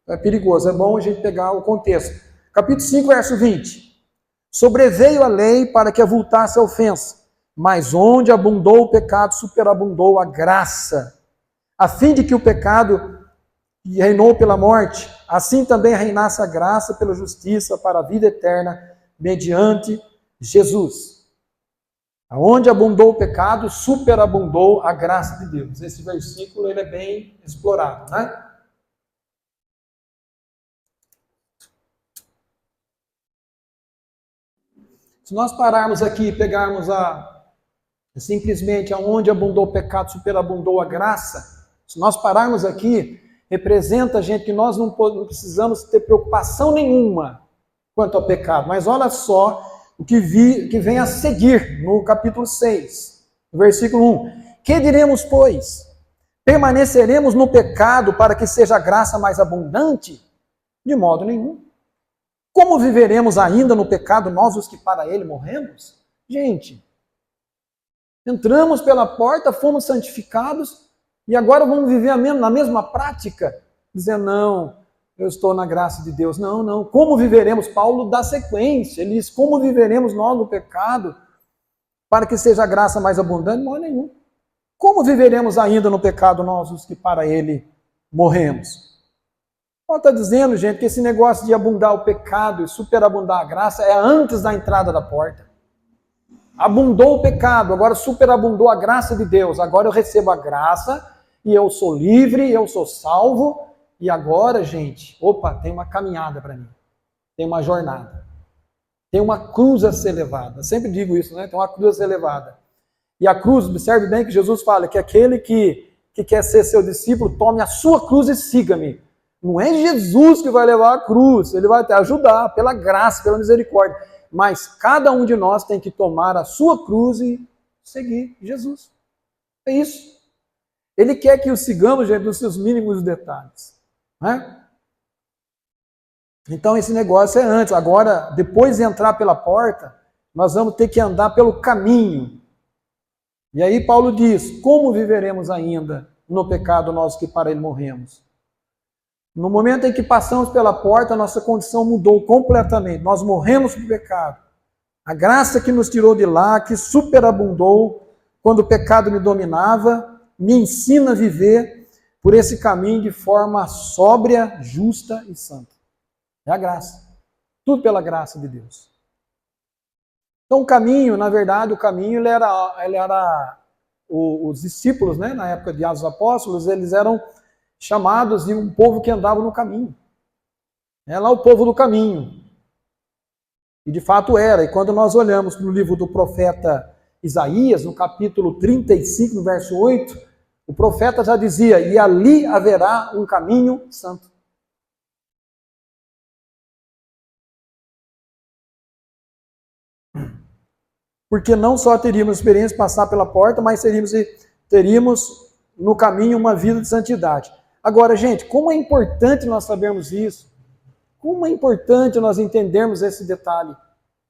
É perigoso, é bom a gente pegar o contexto. Capítulo 5, verso 20. Sobreveio a lei para que avultasse a ofensa, mas onde abundou o pecado, superabundou a graça, a fim de que o pecado reinou pela morte, assim também reinasse a graça pela justiça para a vida eterna, mediante Jesus. Onde abundou o pecado, superabundou a graça de Deus. Esse versículo ele é bem explorado, né? Se nós pararmos aqui e pegarmos simplesmente aonde abundou o pecado, superabundou a graça, se nós pararmos aqui, representa, gente, que nós não precisamos ter preocupação nenhuma quanto ao pecado. Mas olha só o que vem a seguir no capítulo 6, no versículo 1. Que diremos, pois? Permaneceremos no pecado para que seja a graça mais abundante? De modo nenhum. Como viveremos ainda no pecado, nós os que para ele morremos? Gente, entramos pela porta, fomos santificados, e agora vamos viver na mesma prática? Dizendo, não, eu estou na graça de Deus. Não. Como viveremos? Paulo dá sequência. Ele diz, como viveremos nós no pecado para que seja a graça mais abundante? Não há nenhum. Como viveremos ainda no pecado nós os que para ele morremos? Paulo está dizendo, gente, que esse negócio de abundar o pecado e superabundar a graça é antes da entrada da porta. Abundou o pecado, agora superabundou a graça de Deus. Agora eu recebo a graça e eu sou livre, eu sou salvo. E agora, gente, tem uma caminhada para mim. Tem uma jornada. Tem uma cruz a ser levada. Eu sempre digo isso, né? Tem uma cruz a ser levada. E a cruz, observe bem que Jesus fala que aquele que quer ser seu discípulo, tome a sua cruz e siga-me. Não é Jesus que vai levar a cruz, ele vai te ajudar pela graça, pela misericórdia. Mas cada um de nós tem que tomar a sua cruz e seguir Jesus. É isso. Ele quer que o sigamos, gente, nos seus mínimos detalhes. Né? Então esse negócio é antes. Agora, depois de entrar pela porta, nós vamos ter que andar pelo caminho. E aí Paulo diz, como viveremos ainda no pecado nós que para ele morremos? No momento em que passamos pela porta, nossa condição mudou completamente. Nós morremos para o pecado. A graça que nos tirou de lá, que superabundou quando o pecado me dominava, me ensina a viver por esse caminho de forma sóbria, justa e santa. É a graça. Tudo pela graça de Deus. Então o caminho, na verdade, ele era os discípulos, né, na época de Atos dos Apóstolos, eles eram chamados de um povo que andava no caminho. É lá o povo do caminho. E de fato era. E quando nós olhamos no livro do profeta Isaías, no capítulo 35, no verso 8, o profeta já dizia, e ali haverá um caminho santo. Porque não só teríamos experiência de passar pela porta, mas teríamos no caminho uma vida de santidade. Agora, gente, como é importante nós sabermos isso. Como é importante nós entendermos esse detalhe.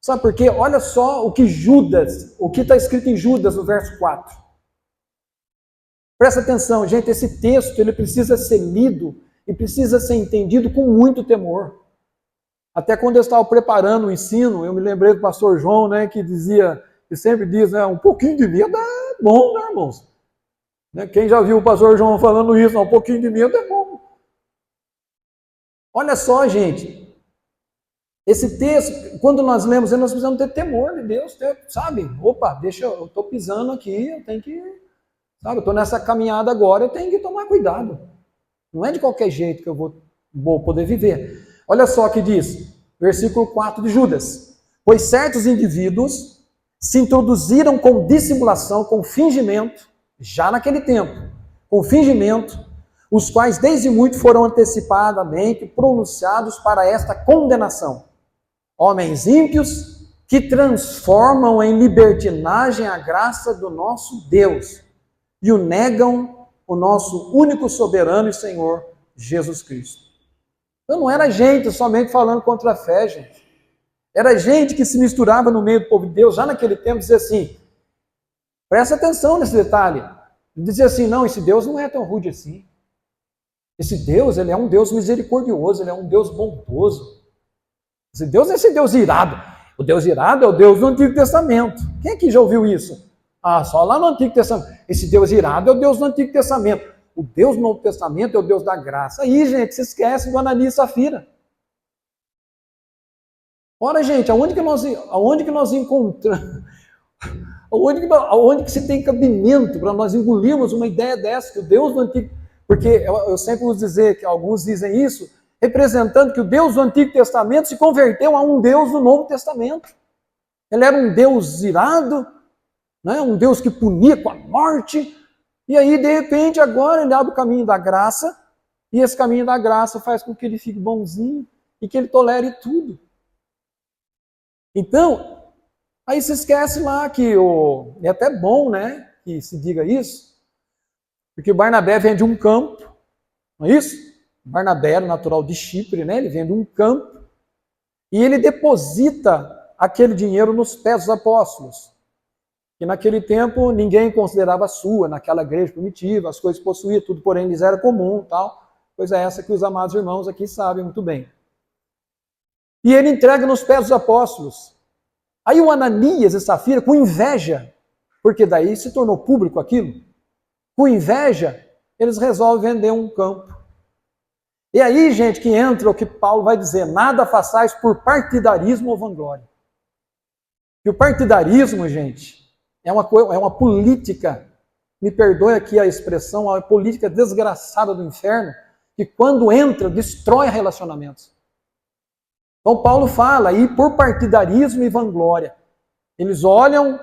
Sabe por quê? Olha só o que está escrito em Judas, no verso 4. Presta atenção, gente, esse texto ele precisa ser lido e precisa ser entendido com muito temor. Até quando eu estava preparando o ensino, eu me lembrei do pastor João, né, que sempre diz, né, um pouquinho de medo é bom, né, irmãos? Quem já viu o pastor João falando isso, um pouquinho de medo é bom. Olha só, gente, esse texto, quando nós lemos ele, nós precisamos ter temor de Deus, sabe? Opa, eu estou pisando aqui, eu tenho que, sabe? Eu estou nessa caminhada agora, eu tenho que tomar cuidado. Não é de qualquer jeito que eu vou poder viver. Olha só o que diz, versículo 4 de Judas. Pois certos indivíduos se introduziram com dissimulação, com fingimento, já naquele tempo, com fingimento, os quais desde muito foram antecipadamente pronunciados para esta condenação. Homens ímpios que transformam em libertinagem a graça do nosso Deus e o negam o nosso único soberano e Senhor, Jesus Cristo. Então não era gente somente falando contra a fé, gente. Era gente que se misturava no meio do povo de Deus, já naquele tempo, dizia assim, presta atenção nesse detalhe, dizia assim, não, esse Deus não é tão rude assim. Esse Deus, ele é um Deus misericordioso, ele é um Deus bondoso. Esse Deus é esse Deus irado. O Deus irado é o Deus do Antigo Testamento. Quem aqui já ouviu isso? Só lá no Antigo Testamento. Esse Deus irado é o Deus do Antigo Testamento. O Deus do Novo Testamento é o Deus da graça. Aí, gente, se esquece do Ananias e Safira. Ora, gente, aonde que nós encontramos? Aonde que se tem cabimento para nós engolirmos uma ideia dessa, que o Deus do Antigo... Porque eu sempre uso dizer, que alguns dizem isso, representando que o Deus do Antigo Testamento se converteu a um Deus do Novo Testamento. Ele era um Deus irado, né? Um Deus que punia com a morte, e aí, de repente, agora ele abre o caminho da graça, e esse caminho da graça faz com que ele fique bonzinho e que ele tolere tudo. Então, aí se esquece lá que é até bom, né, que se diga isso, porque Barnabé vem de um campo, não é isso? Barnabé era natural de Chipre, né? Ele vem de um campo, e ele deposita aquele dinheiro nos pés dos apóstolos. Que naquele tempo ninguém considerava sua, naquela igreja primitiva, as coisas possuíam, tudo porém lhes era comum, tal. Coisa essa que os amados irmãos aqui sabem muito bem. E ele entrega nos pés dos apóstolos. Aí o Ananias e Safira, com inveja, porque daí se tornou público aquilo, com inveja, eles resolvem vender um campo. E aí, gente, que entra o que Paulo vai dizer, nada façais por partidarismo ou vanglória. E o partidarismo, gente, é uma política, me perdoe aqui a expressão, uma política desgraçada do inferno, que quando entra, destrói relacionamentos. Então Paulo fala aí por partidarismo e vanglória. Eles olham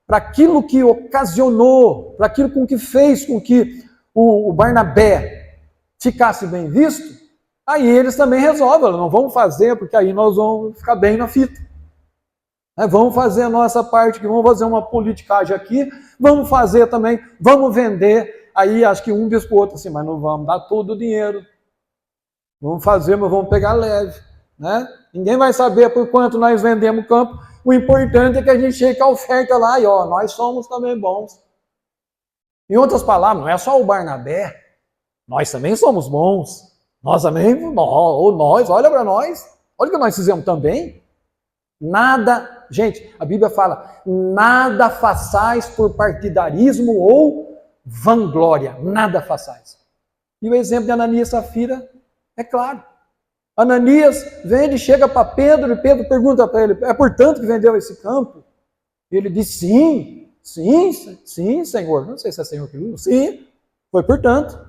para aquilo que ocasionou, para aquilo com que fez com que o Barnabé ficasse bem visto, aí eles também resolvem, não vamos fazer, porque aí nós vamos ficar bem na fita. Vamos fazer a nossa parte, vamos fazer uma politicagem aqui, vamos fazer também, vamos vender, aí acho que um diz para o outro assim, mas não vamos dar todo o dinheiro, vamos fazer, mas vamos pegar leve, né? Ninguém vai saber por quanto nós vendemos o campo, o importante é que a gente chegue com a oferta lá e nós somos também bons. Em outras palavras, não é só o Barnabé, nós também somos bons, nós também, olha para nós, olha o que nós fizemos também. Nada, gente, a Bíblia fala, nada façais por partidarismo ou vanglória, nada façais. E o exemplo de Ananias e Safira é claro. Ananias vende, chega para Pedro, e Pedro pergunta para ele, é portanto que vendeu esse campo? E ele diz, sim, Senhor. Não sei se é Senhor que usa, sim, foi portanto.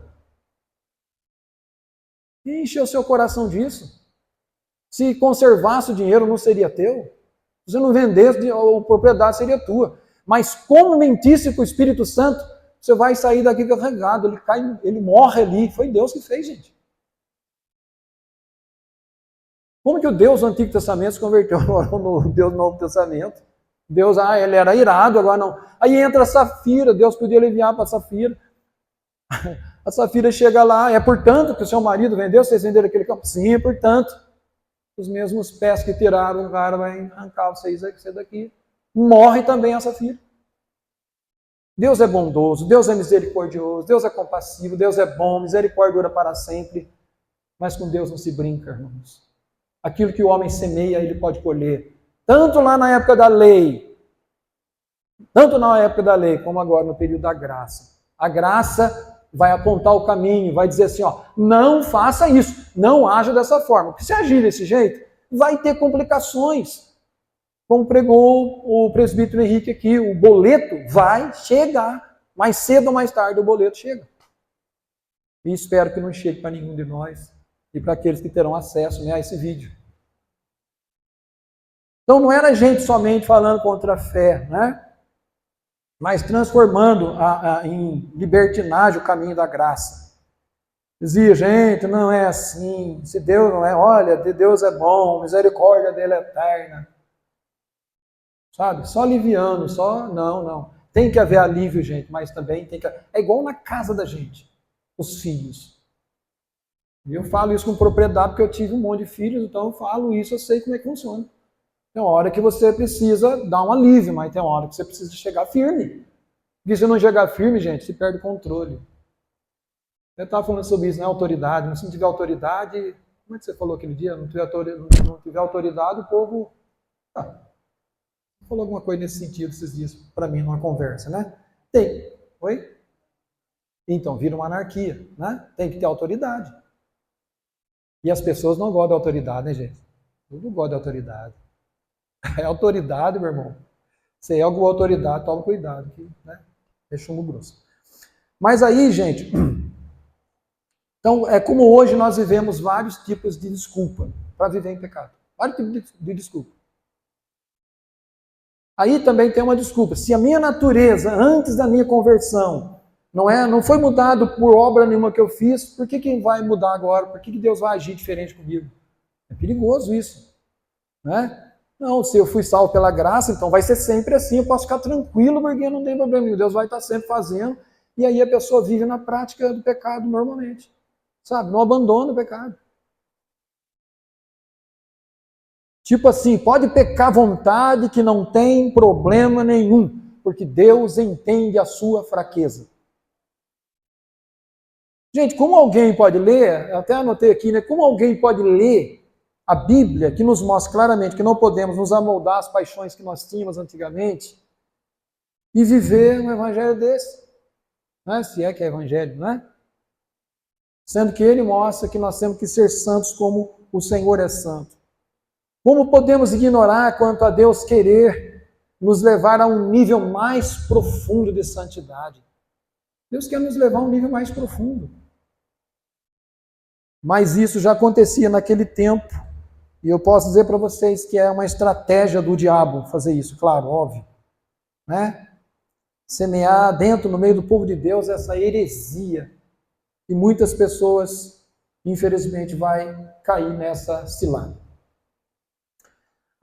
E encheu seu coração disso. Se conservasse o dinheiro, não seria teu. Se você não vendesse, a propriedade seria tua. Mas como mentisse com o Espírito Santo, você vai sair daqui carregado, ele cai, ele morre ali. Foi Deus que fez, gente. Como que o Deus do Antigo Testamento se converteu no Deus do Novo Testamento? Deus, ele era irado, agora não. Aí entra a Safira, Deus podia aliviar para a Safira. A Safira chega lá, é portanto que o seu marido vendeu, vocês venderam aquele campo? Sim, é portanto. Os mesmos pés que tiraram, o cara vai arrancar vocês daqui. Morre também a Safira. Deus é bondoso, Deus é misericordioso, Deus é compassivo, Deus é bom, misericórdia dura para sempre. Mas com Deus não se brinca, irmãos. Aquilo que o homem semeia, ele pode colher. Tanto lá na época da lei, como agora no período da graça. A graça vai apontar o caminho, vai dizer assim, não faça isso, não haja dessa forma. Porque se agir desse jeito, vai ter complicações. Como pregou o presbítero Henrique aqui, o boleto vai chegar. Mais cedo ou mais tarde o boleto chega. E espero que não chegue para nenhum de nós e para aqueles que terão acesso a esse vídeo. Então não era gente somente falando contra a fé, né? Mas transformando em libertinagem o caminho da graça. Dizia, gente, não é assim, se Deus não é, olha, Deus é bom, a misericórdia dele é eterna. Sabe? Só aliviando, não. Tem que haver alívio, gente, mas também tem que... É igual na casa da gente, os filhos. E eu falo isso com propriedade porque eu tive um monte de filhos, então eu falo isso, eu sei como é que funciona. Tem uma hora que você precisa dar um alívio, mas tem uma hora que você precisa chegar firme. Porque se não chegar firme, gente, você perde o controle. Eu estava falando sobre isso, né? Autoridade. Mas se não tiver autoridade, como é que você falou aquele dia? Não tiver autoridade, o povo... falou alguma coisa nesse sentido esses dias para mim numa conversa, né? Tem. Oi? Então, vira uma anarquia, né? Tem que ter autoridade. E as pessoas não gostam da autoridade, né, gente? Tudo gosta da autoridade. É autoridade, meu irmão. Se é alguma autoridade, toma cuidado, que, né? É chumbo grosso. Mas aí, gente, então é como hoje nós vivemos vários tipos de desculpa para viver em pecado. Vários tipos de desculpa. Aí também tem uma desculpa. Se a minha natureza, antes da minha conversão, não foi mudado por obra nenhuma que eu fiz, por que vai mudar agora? Por que Deus vai agir diferente comigo? É perigoso isso, né? Não, se eu fui salvo pela graça, então vai ser sempre assim, eu posso ficar tranquilo, porque não tem problema nenhum. Deus vai estar sempre fazendo, e aí a pessoa vive na prática do pecado normalmente, sabe? Não abandona o pecado. Tipo assim, pode pecar à vontade que não tem problema nenhum, porque Deus entende a sua fraqueza. Gente, como alguém pode ler, eu até anotei aqui, né? Como alguém pode ler a Bíblia, que nos mostra claramente que não podemos nos amoldar às paixões que nós tínhamos antigamente, e viver um evangelho desse? Né? Se é que é evangelho, né? Sendo que ele mostra que nós temos que ser santos como o Senhor é santo. Como podemos ignorar quanto a Deus querer nos levar a um nível mais profundo de santidade? Deus quer nos levar a um nível mais profundo. Mas isso já acontecia naquele tempo, e eu posso dizer para vocês que é uma estratégia do diabo fazer isso, claro, óbvio. Né? Semear dentro, no meio do povo de Deus, essa heresia. E muitas pessoas, infelizmente, vai cair nessa cilada.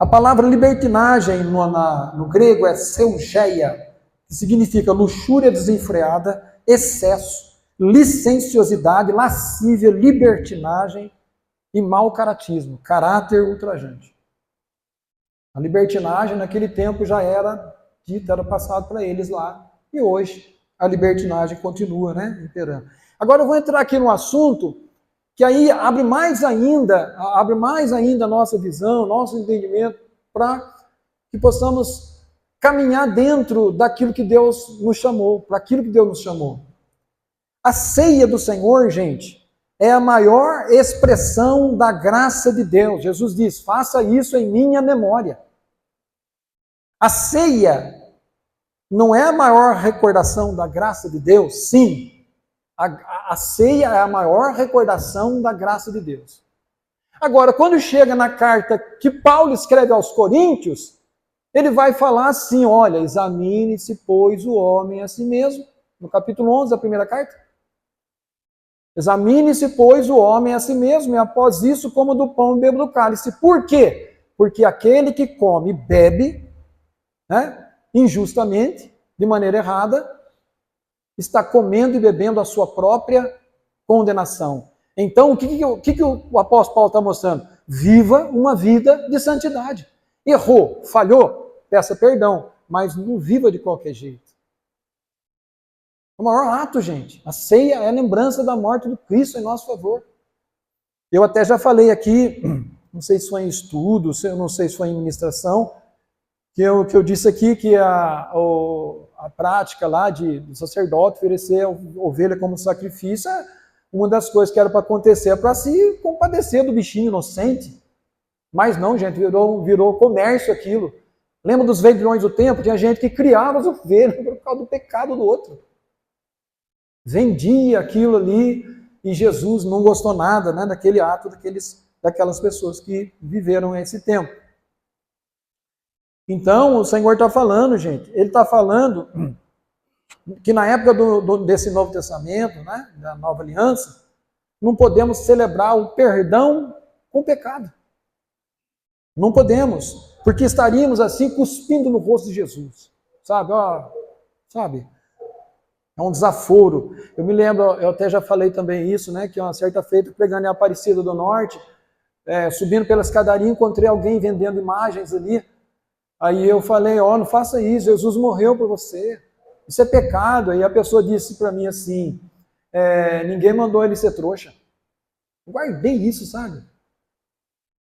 A palavra libertinagem no grego é seugeia, que significa luxúria desenfreada, excesso, licenciosidade, lascívia, libertinagem e mau caratismo, caráter ultrajante. A libertinagem naquele tempo já era dita, era passado para eles lá, e hoje a libertinagem continua, né, imperando. Agora eu vou entrar aqui no assunto que aí abre mais ainda a nossa visão, nosso entendimento, para que possamos caminhar dentro daquilo que Deus nos chamou, para aquilo que Deus nos chamou. A ceia do Senhor, gente, é a maior expressão da graça de Deus. Jesus diz, faça isso em minha memória. A ceia não é a maior recordação da graça de Deus? Sim. A ceia é a maior recordação da graça de Deus. Agora, quando chega na carta que Paulo escreve aos Coríntios, Ele vai falar assim, olha, examine-se, pois, o homem a si mesmo, no capítulo 11 da primeira carta. Examine-se, pois, o homem a si mesmo, e após isso, como do pão e beba do cálice. Por quê? Porque aquele que come e bebe, né, injustamente, de maneira errada, está comendo e bebendo a sua própria condenação. Então, o que o apóstolo Paulo está mostrando? Viva uma vida de santidade. Errou, falhou, peça perdão, mas não viva de qualquer jeito. O maior ato, gente, a ceia é a lembrança da morte do Cristo em nosso favor. Eu até já falei aqui, não sei se foi em estudo, não sei se foi em ministração, que eu disse aqui que a prática lá do sacerdote oferecer a ovelha como sacrifício, uma das coisas que era para acontecer é para se compadecer do bichinho inocente. Mas não, gente, virou comércio aquilo. Lembra dos vendilhões do templo? Tinha gente que criava as ovelhas por causa do pecado do outro. Vendia aquilo ali e Jesus não gostou nada, né, daquele ato daquelas pessoas que viveram esse tempo. Então, o Senhor está falando, gente, ele está falando que na época desse Novo Testamento, né, da Nova Aliança, não podemos celebrar o perdão com o pecado. Não podemos, porque estaríamos assim cuspindo no rosto de Jesus. Sabe, sabe? É um desaforo. Eu me lembro, eu até já falei também isso, né, que uma certa feita, pregando em Aparecida do Norte, subindo pela escadaria, encontrei alguém vendendo imagens ali. Aí eu falei, não faça isso, Jesus morreu por você. Isso é pecado. Aí a pessoa disse para mim assim, ninguém mandou ele ser trouxa. Eu guardei isso, sabe?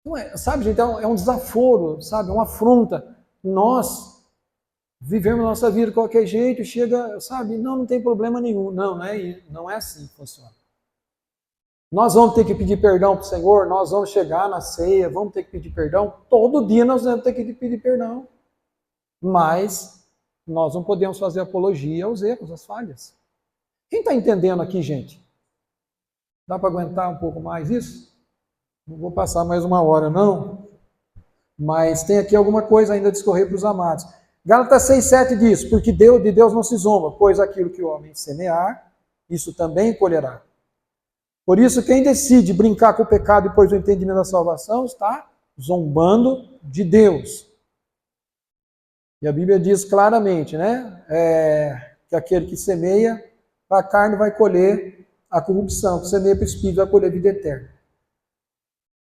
Não sabe, gente, é um desaforo, sabe? É uma afronta. Nós vivemos a nossa vida de qualquer jeito, chega, sabe? Não tem problema nenhum. Não é assim que funciona. Nós vamos ter que pedir perdão para o Senhor, nós vamos chegar na ceia, vamos ter que pedir perdão. Todo dia nós vamos ter que pedir perdão. Mas nós não podemos fazer apologia aos erros, às falhas. Quem está entendendo aqui, gente? Dá para aguentar um pouco mais isso? Não vou passar mais uma hora, não. Mas tem aqui alguma coisa ainda a discorrer para os amados. Gálatas 6,7 diz, porque de Deus não se zomba, pois aquilo que o homem semear, isso também colherá. Por isso, quem decide brincar com o pecado depois do entendimento da salvação, está zombando de Deus. E a Bíblia diz claramente, né, que aquele que semeia para a carne vai colher a corrupção, que semeia para o espírito vai colher a vida eterna.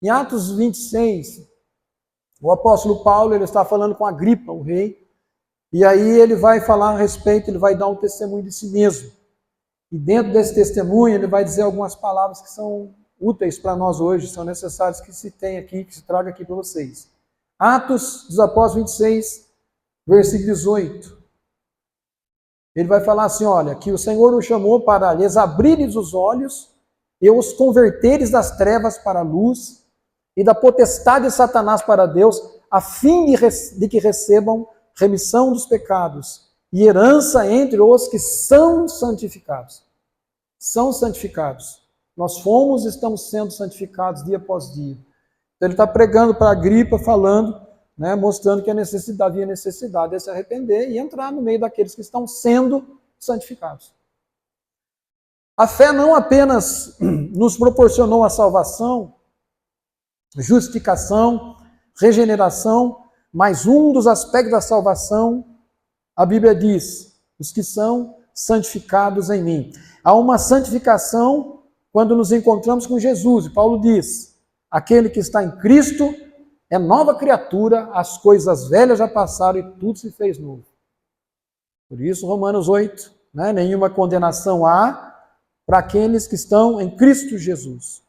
Em Atos 26, o apóstolo Paulo ele está falando com Agripa, o rei, e aí ele vai falar a respeito, ele vai dar um testemunho de si mesmo. E dentro desse testemunho ele vai dizer algumas palavras que são úteis para nós hoje, são necessárias que se tenha aqui, que se traga aqui para vocês. Atos dos Apóstolos 26, versículo 18. Ele vai falar assim, olha, que o Senhor os chamou para lhes abrires os olhos e os converteres das trevas para a luz e da potestade de Satanás para Deus, a fim de que recebam remissão dos pecados e herança entre os que são santificados. São santificados. Nós fomos e estamos sendo santificados dia após dia. Então ele está pregando para Agripa, falando, né, mostrando que havia necessidade de se arrepender e entrar no meio daqueles que estão sendo santificados. A fé não apenas nos proporcionou a salvação, justificação, regeneração, mas um dos aspectos da salvação, a Bíblia diz, os que são santificados em mim. Há uma santificação quando nos encontramos com Jesus. E Paulo diz, aquele que está em Cristo é nova criatura, as coisas velhas já passaram e tudo se fez novo. Por isso, Romanos 8, né, nenhuma condenação há para aqueles que estão em Cristo Jesus.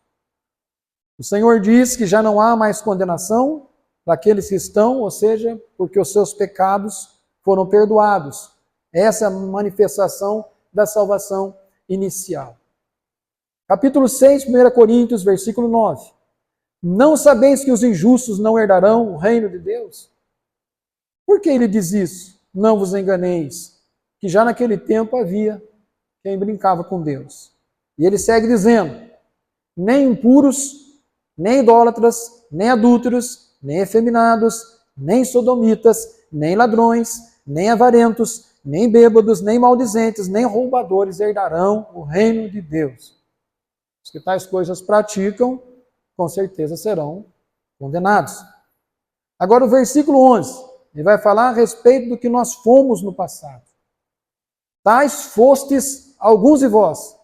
O Senhor diz que já não há mais condenação para aqueles que estão, ou seja, porque os seus pecados foram perdoados. Essa é a manifestação da salvação inicial. Capítulo 6, 1 Coríntios, versículo 9. Não sabeis que os injustos não herdarão o reino de Deus? Por que ele diz isso? Não vos enganeis, que já naquele tempo havia quem brincava com Deus. E ele segue dizendo, nem impuros, nem idólatras, nem adúlteros, nem efeminados, nem sodomitas, nem ladrões, nem avarentos, nem bêbados, nem maldizentes, nem roubadores herdarão o reino de Deus. Os que tais coisas praticam, com certeza serão condenados. Agora o versículo 11, ele vai falar a respeito do que nós fomos no passado. Tais fostes alguns de vós,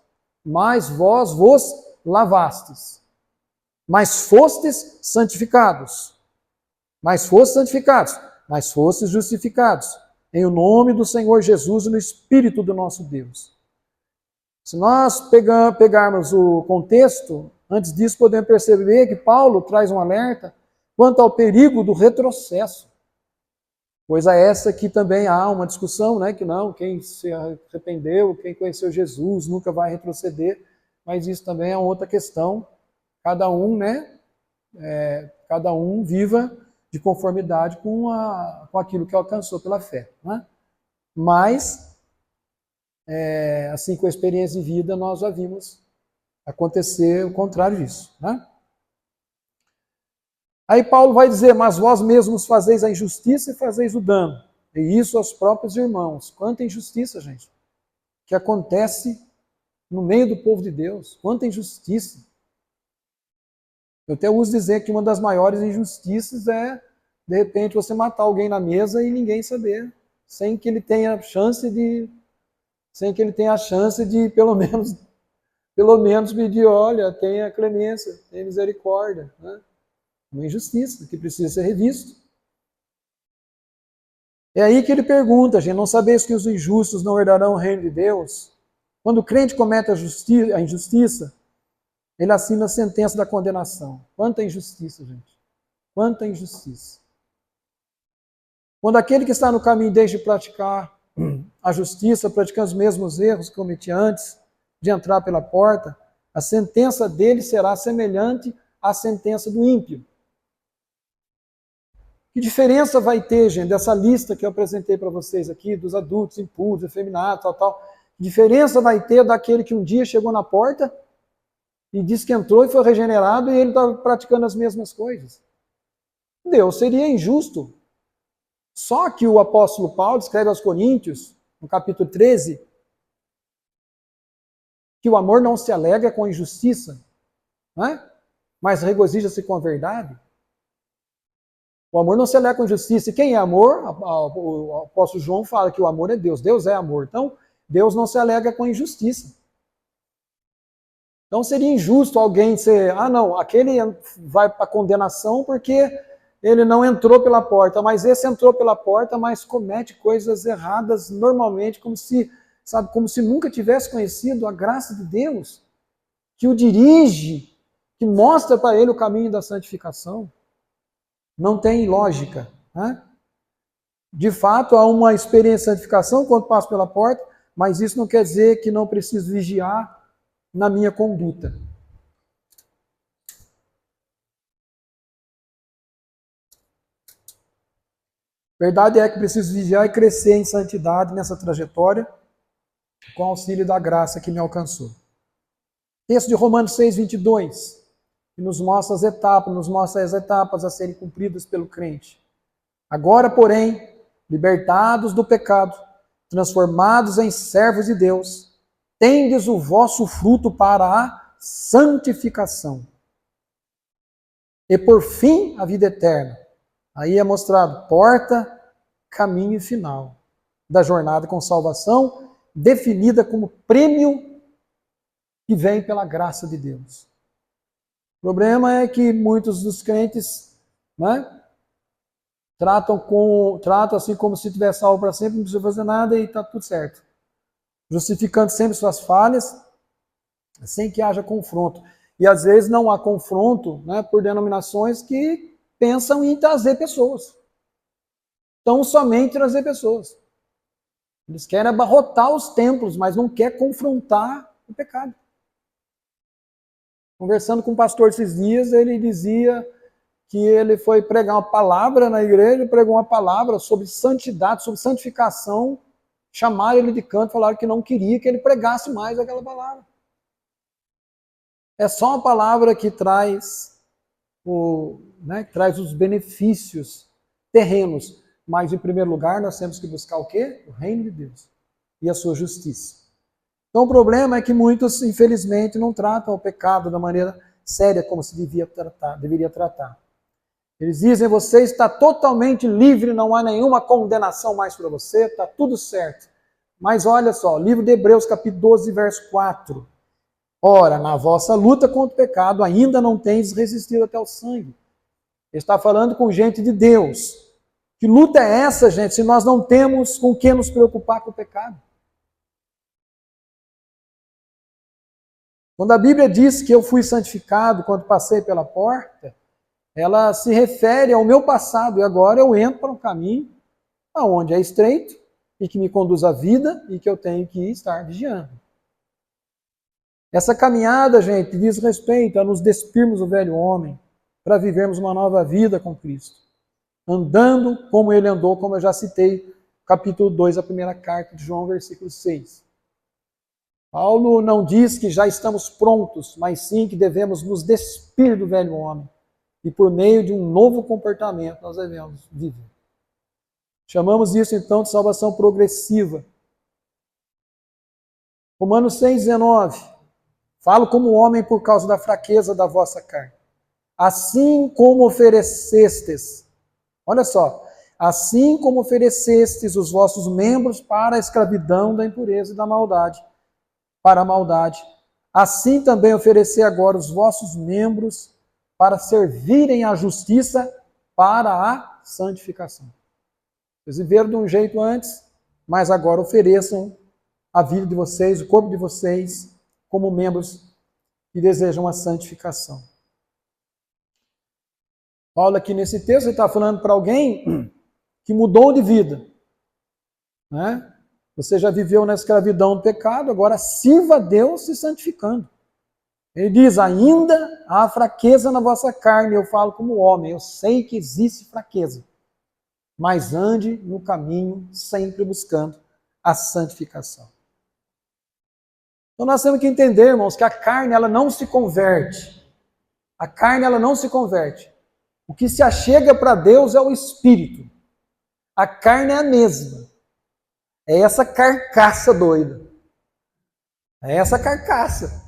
mas vós vos lavastes. Mas fostes santificados. Mas fostes justificados. Em o nome do Senhor Jesus e no Espírito do nosso Deus. Se nós pegarmos o contexto, antes disso podemos perceber que Paulo traz um alerta quanto ao perigo do retrocesso. Coisa essa que também há uma discussão, né? Que não, quem se arrependeu, quem conheceu Jesus nunca vai retroceder, mas isso também é outra questão. Cada um, né? Cada um viva de conformidade com aquilo que alcançou pela fé. Né? Mas, assim, com a experiência de vida, nós já vimos acontecer o contrário disso. Né? Aí Paulo vai dizer, mas vós mesmos fazeis a injustiça e fazeis o dano. E isso aos próprios irmãos. Quanta injustiça, gente, que acontece no meio do povo de Deus. Quanta injustiça. Eu até uso dizer que uma das maiores injustiças é, de repente, você matar alguém na mesa e ninguém saber, sem que ele tenha a chance de, pelo menos pedir, olha, tenha clemência, tenha misericórdia. Né? Uma injustiça que precisa ser revisto. É aí que ele pergunta, gente, não sabeis que os injustos não herdarão o reino de Deus? Quando o crente comete a injustiça, ele assina a sentença da condenação. Quanta injustiça, gente. Quanta injustiça. Quando aquele que está no caminho deixa de praticar a justiça, praticando os mesmos erros que cometia antes de entrar pela porta, a sentença dele será semelhante à sentença do ímpio. Que diferença vai ter, gente, dessa lista que eu apresentei para vocês aqui, dos adultos, impuros, efeminados, tal. Que diferença vai ter daquele que um dia chegou na porta e disse que entrou e foi regenerado e ele está praticando as mesmas coisas? Deus seria injusto. Só que o apóstolo Paulo escreve aos Coríntios, no capítulo 13, que o amor não se alegra com injustiça, né? Mas regozija-se com a verdade. O amor não se alegra com injustiça. E quem é amor? O apóstolo João fala que o amor é Deus. Deus é amor. Então, Deus não se alegra com injustiça. Então seria injusto alguém ser, não, aquele vai para a condenação porque ele não entrou pela porta, mas esse entrou pela porta, mas comete coisas erradas normalmente, como se nunca tivesse conhecido a graça de Deus, que o dirige, que mostra para ele o caminho da santificação. Não tem lógica. Né? De fato, há uma experiência de santificação quando passo pela porta, mas isso não quer dizer que não preciso vigiar na minha conduta. Verdade é que preciso vigiar e crescer em santidade nessa trajetória, com o auxílio da graça que me alcançou. Texto de Romanos 6, 22, que nos mostra as etapas a serem cumpridas pelo crente. Agora, porém, libertados do pecado, transformados em servos de Deus, tendes o vosso fruto para a santificação. E por fim, a vida eterna. Aí é mostrado porta, caminho e final da jornada com salvação, definida como prêmio que vem pela graça de Deus. O problema é que muitos dos crentes, né, tratam assim como se tivesse salvo para sempre, não precisa fazer nada e está tudo certo. Justificando sempre suas falhas, sem que haja confronto. E às vezes não há confronto, né, por denominações que pensam em trazer pessoas. Tão somente trazer pessoas. Eles querem abarrotar os templos, mas não querem confrontar o pecado. Conversando com um pastor esses dias, ele dizia que ele foi pregar uma palavra na igreja, pregou uma palavra sobre santidade, sobre santificação, chamaram ele de canto, falaram que não queria que ele pregasse mais aquela palavra. É só uma palavra que traz os benefícios terrenos. Mas, em primeiro lugar, nós temos que buscar o quê? O reino de Deus e a sua justiça. Então, o problema é que muitos, infelizmente, não tratam o pecado da maneira séria como se deveria tratar. Eles dizem, você está totalmente livre, não há nenhuma condenação mais para você, está tudo certo. Mas olha só, livro de Hebreus, capítulo 12, verso 4. Ora, na vossa luta contra o pecado, ainda não tendes resistido até o sangue. Ele está falando com gente de Deus. Que luta é essa, gente, se nós não temos com que nos preocupar com o pecado? Quando a Bíblia diz que eu fui santificado quando passei pela porta, ela se refere ao meu passado, e agora eu entro para um caminho aonde é estreito e que me conduz à vida e que eu tenho que estar vigiando. Essa caminhada, gente, diz respeito a nos despirmos do velho homem para vivermos uma nova vida com Cristo. Andando como ele andou, como eu já citei, capítulo 2, a primeira carta de João, versículo 6. Paulo não diz que já estamos prontos, mas sim que devemos nos despir do velho homem. E por meio de um novo comportamento nós devemos viver. Chamamos isso então de salvação progressiva. Romanos 6,19. Falo como homem por causa da fraqueza da vossa carne. Assim como oferecestes, olha só, assim como oferecestes os vossos membros para a escravidão da impureza e da maldade, para a maldade, assim também oferecer agora os vossos membros para servirem à justiça para a santificação. Vocês viveram de um jeito antes, mas agora ofereçam a vida de vocês, o corpo de vocês, como membros que desejam a santificação. Paulo aqui nesse texto ele está falando para alguém que mudou de vida. Né? Você já viveu na escravidão do pecado, agora sirva a Deus se santificando. Ele diz, ainda há fraqueza na vossa carne, eu falo como homem, eu sei que existe fraqueza, mas ande no caminho sempre buscando a santificação. Então nós temos que entender, irmãos, que a carne ela não se converte. A carne ela não se converte. O que se achega para Deus é o Espírito. A carne é a mesma. É essa carcaça doida. É essa carcaça.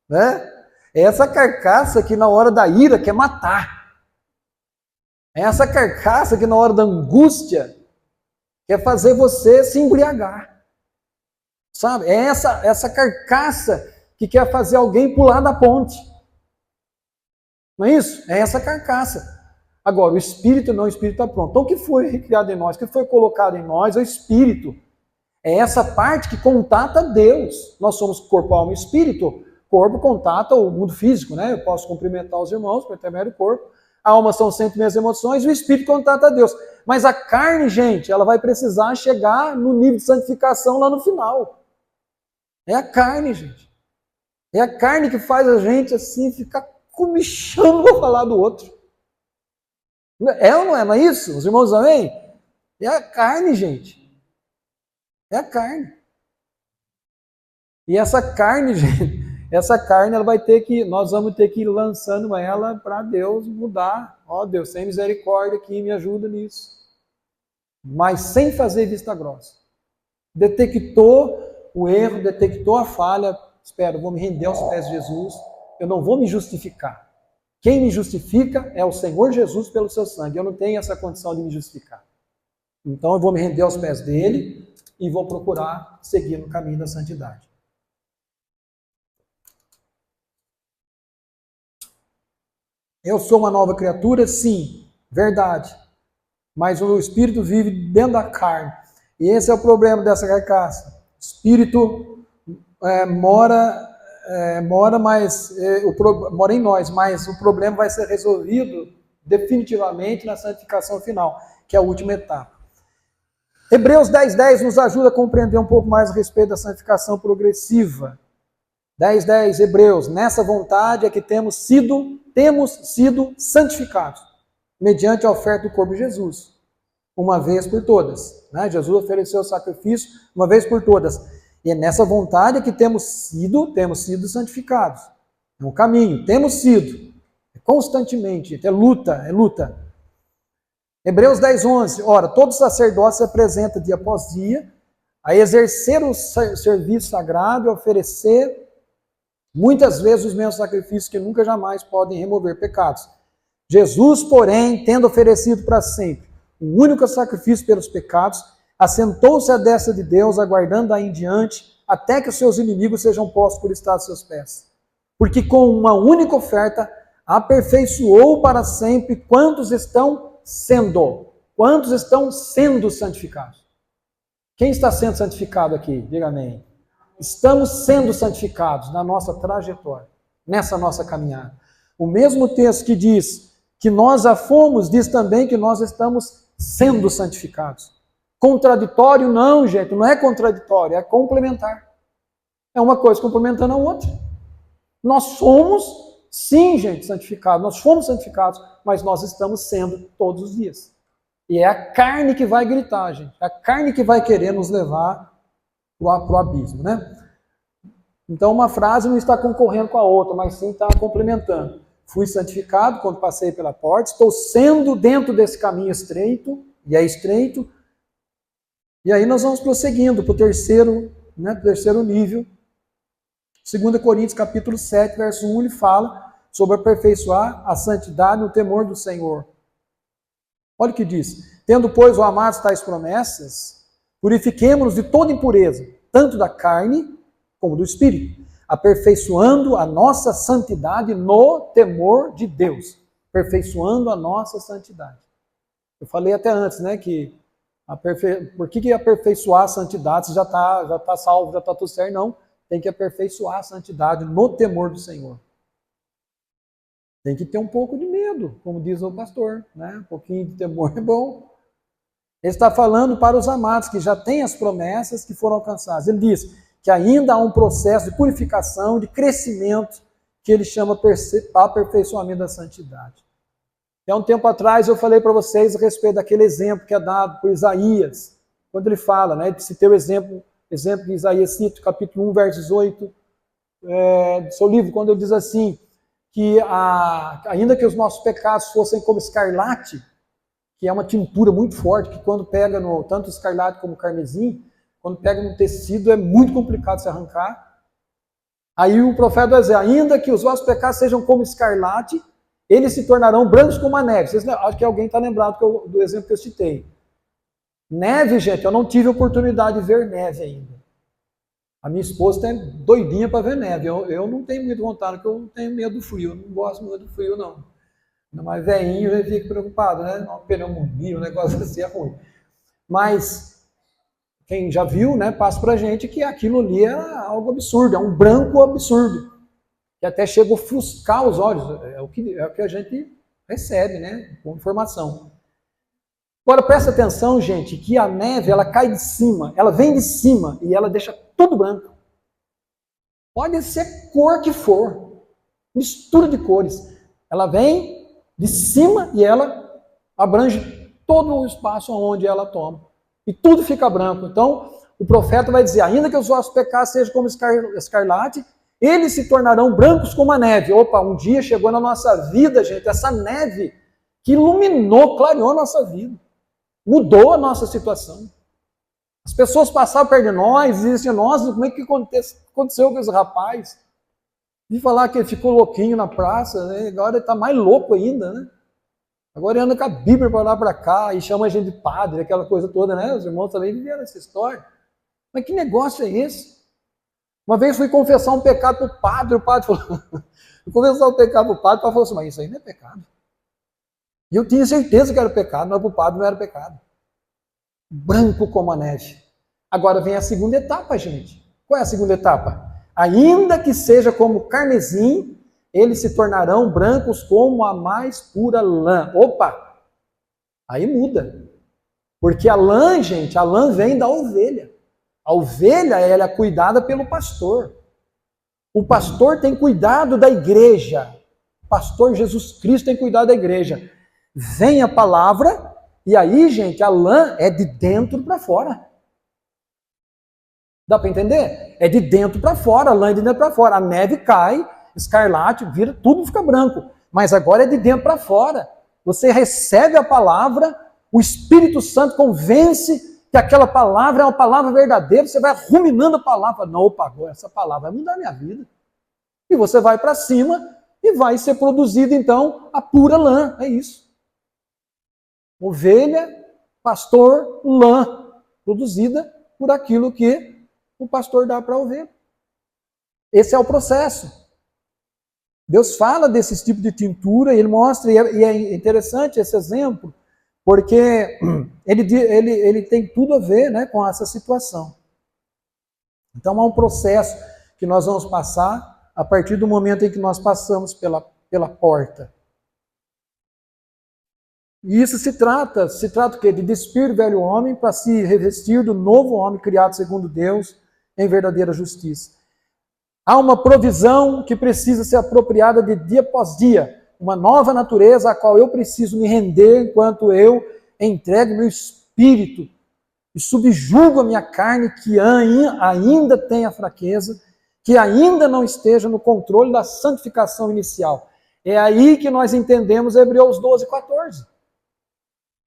Né? É essa carcaça que na hora da ira quer matar. É essa carcaça que na hora da angústia quer fazer você se embriagar. Sabe? É essa carcaça que quer fazer alguém pular da ponte. Não é isso? É essa carcaça. Agora, o Espírito não, o Espírito está pronto. Então, o que foi recriado em nós, o que foi colocado em nós é o Espírito. É essa parte que contata Deus. Nós somos corpo, alma e Espírito. Corpo contata o mundo físico, né? Eu posso cumprimentar os irmãos por intermédio do corpo. A alma são sempre minhas emoções, o Espírito contata Deus. Mas a carne, gente, ela vai precisar chegar no nível de santificação lá no final. É a carne, gente. É a carne que faz a gente assim ficar comichando para falar do outro. É ou não é? Não é isso? Os irmãos amém? É a carne, gente. É a carne. E essa carne, gente, essa carne ela vai ter que, nós vamos ter que ir lançando ela para Deus mudar. Ó Deus, sem misericórdia aqui, me ajuda nisso. Mas sem fazer vista grossa. Detectou o erro, detectou a falha, espera, eu vou me render aos pés de Jesus, eu não vou me justificar. Quem me justifica é o Senhor Jesus pelo seu sangue, eu não tenho essa condição de me justificar. Então eu vou me render aos pés dele e vou procurar seguir no caminho da santidade. Eu sou uma nova criatura? Sim, verdade. Mas o Espírito vive dentro da carne. E esse é o problema dessa carcaça. O Espírito mora em nós, mas o problema vai ser resolvido definitivamente na santificação final, que é a última etapa. Hebreus 10:10 nos ajuda a compreender um pouco mais a respeito da santificação progressiva. 10:10, Hebreus, nessa vontade é que temos sido santificados, mediante a oferta do corpo de Jesus, uma vez por todas. Né? Jesus ofereceu o sacrifício uma vez por todas. E é nessa vontade que temos sido santificados. É um caminho, temos sido. É constantemente, é luta, é luta. Hebreus 10, 11. Ora, todo sacerdote se apresenta dia após dia a exercer o serviço sagrado e oferecer muitas vezes os mesmos sacrifícios que nunca jamais podem remover pecados. Jesus, porém, tendo oferecido para sempre um único sacrifício pelos pecados, assentou-se à destra de Deus, aguardando daí em diante, até que os seus inimigos sejam postos por estrado de seus pés. Porque com uma única oferta aperfeiçoou para sempre quantos estão sendo santificados. Quem está sendo santificado aqui? Diga amém. Estamos sendo santificados na nossa trajetória, nessa nossa caminhada. O mesmo texto que diz que nós já fomos, diz também que nós estamos sendo santificados. Contraditório não, gente, não é contraditório, é complementar. É uma coisa complementando a outra. Nós somos, sim, gente, santificados, nós fomos santificados, mas nós estamos sendo todos os dias. E é a carne que vai gritar, gente, é a carne que vai querer nos levar para o abismo, né? Então uma frase não está concorrendo com a outra, mas sim está complementando. Fui santificado quando passei pela porta, estou sendo dentro desse caminho estreito, e é estreito, e aí nós vamos prosseguindo para o terceiro nível. 2 Coríntios capítulo 7, verso 1, ele fala sobre aperfeiçoar a santidade no temor do Senhor. Olha o que diz. Tendo, pois, o amado tais promessas, purifiquemo-nos de toda impureza, tanto da carne como do espírito, aperfeiçoando a nossa santidade no temor de Deus. Aperfeiçoando a nossa santidade. Eu falei até antes, né, que por que aperfeiçoar a santidade se já está salvo, já está tudo certo? Não, tem que aperfeiçoar a santidade no temor do Senhor. Tem que ter um pouco de medo, como diz o pastor, né? Um pouquinho de temor é bom. Ele está falando para os amados que já têm as promessas que foram alcançadas. Ele diz que ainda há um processo de purificação, de crescimento, que ele chama aperfeiçoamento da santidade. Há um tempo atrás eu falei para vocês a respeito daquele exemplo que é dado por Isaías, quando ele fala, né, de citar o exemplo de Isaías, cito, capítulo 1, verso 18, do seu livro, quando ele diz assim, que ainda que os nossos pecados fossem como escarlate, que é uma tintura muito forte, que quando pega tanto escarlate como carmesim, quando pega no tecido é muito complicado se arrancar. Aí o profeta vai dizer, ainda que os vossos pecados sejam como escarlate, eles se tornarão brancos como a neve. Acho que alguém está lembrado do exemplo que eu citei. Neve, gente, eu não tive oportunidade de ver neve ainda. A minha esposa está doidinha para ver neve. Eu não tenho muito vontade, porque eu tenho medo do frio. Eu não gosto muito do frio, não. Ainda mais velhinho, eu fico preocupado, né? Uma pneumonia, um negócio assim é ruim. Mas quem já viu, né, passa para a gente que aquilo ali é algo absurdo, é um branco absurdo. Que até chega a ofuscar os olhos. É o que a gente recebe, né, com informação. Agora presta atenção, gente, que a neve ela cai de cima, ela vem de cima e ela deixa tudo branco. Pode ser cor que for, mistura de cores. Ela vem de cima e ela abrange todo o espaço onde ela toma. E tudo fica branco. Então, o profeta vai dizer, ainda que os vossos pecados sejam como escarlate, eles se tornarão brancos como a neve. Opa, um dia chegou na nossa vida, gente, essa neve que iluminou, clareou a nossa vida. Mudou a nossa situação. As pessoas passavam perto de nós e diziam, nossa, como é que aconteceu com esse rapaz? De falar que ele ficou louquinho na praça, né? Agora ele está mais louco ainda, né? Agora ele anda com a Bíblia para lá para cá e chama a gente de padre, aquela coisa toda, né? Os irmãos também viveram essa história. Mas que negócio é esse? Uma vez fui confessar um pecado para o padre falou, fui confessar um pecado para o padre falou assim, mas isso aí não é pecado. E eu tinha certeza que era pecado, mas para o padre não era pecado. Branco como a neve. Agora vem a segunda etapa, gente. Qual é a segunda etapa? Ainda que seja como carmesim, eles se tornarão brancos como a mais pura lã. Opa! Aí muda. Porque a lã, gente, a lã vem da ovelha. A ovelha, ela é cuidada pelo pastor. O pastor tem cuidado da igreja. O pastor Jesus Cristo tem cuidado da igreja. Vem a palavra, e aí, gente, a lã é de dentro para fora. Dá para entender? É de dentro para fora, a lã é de dentro para fora. A neve cai, escarlate, vira, tudo fica branco. Mas agora é de dentro para fora. Você recebe a palavra, o Espírito Santo convence que aquela palavra é uma palavra verdadeira, você vai ruminando a palavra, não, opa, agora essa palavra vai mudar a minha vida. E você vai para cima e vai ser produzido, então, a pura lã, é isso. Ovelha, pastor, lã, produzida por aquilo que o pastor dá para a ovelha. Esse é o processo. Deus fala desse tipo de tintura, e ele mostra, e é interessante esse exemplo, porque ele tem tudo a ver, né, com essa situação. Então há um processo que nós vamos passar a partir do momento em que nós passamos pela porta. E isso se trata o quê? De despir do velho homem para se revestir do novo homem criado segundo Deus em verdadeira justiça. Há uma provisão que precisa ser apropriada de dia após dia, uma nova natureza a qual eu preciso me render enquanto eu entrego meu espírito e subjugo a minha carne que ainda tem a fraqueza, que ainda não esteja no controle da santificação inicial. É aí que nós entendemos Hebreus 12, 14.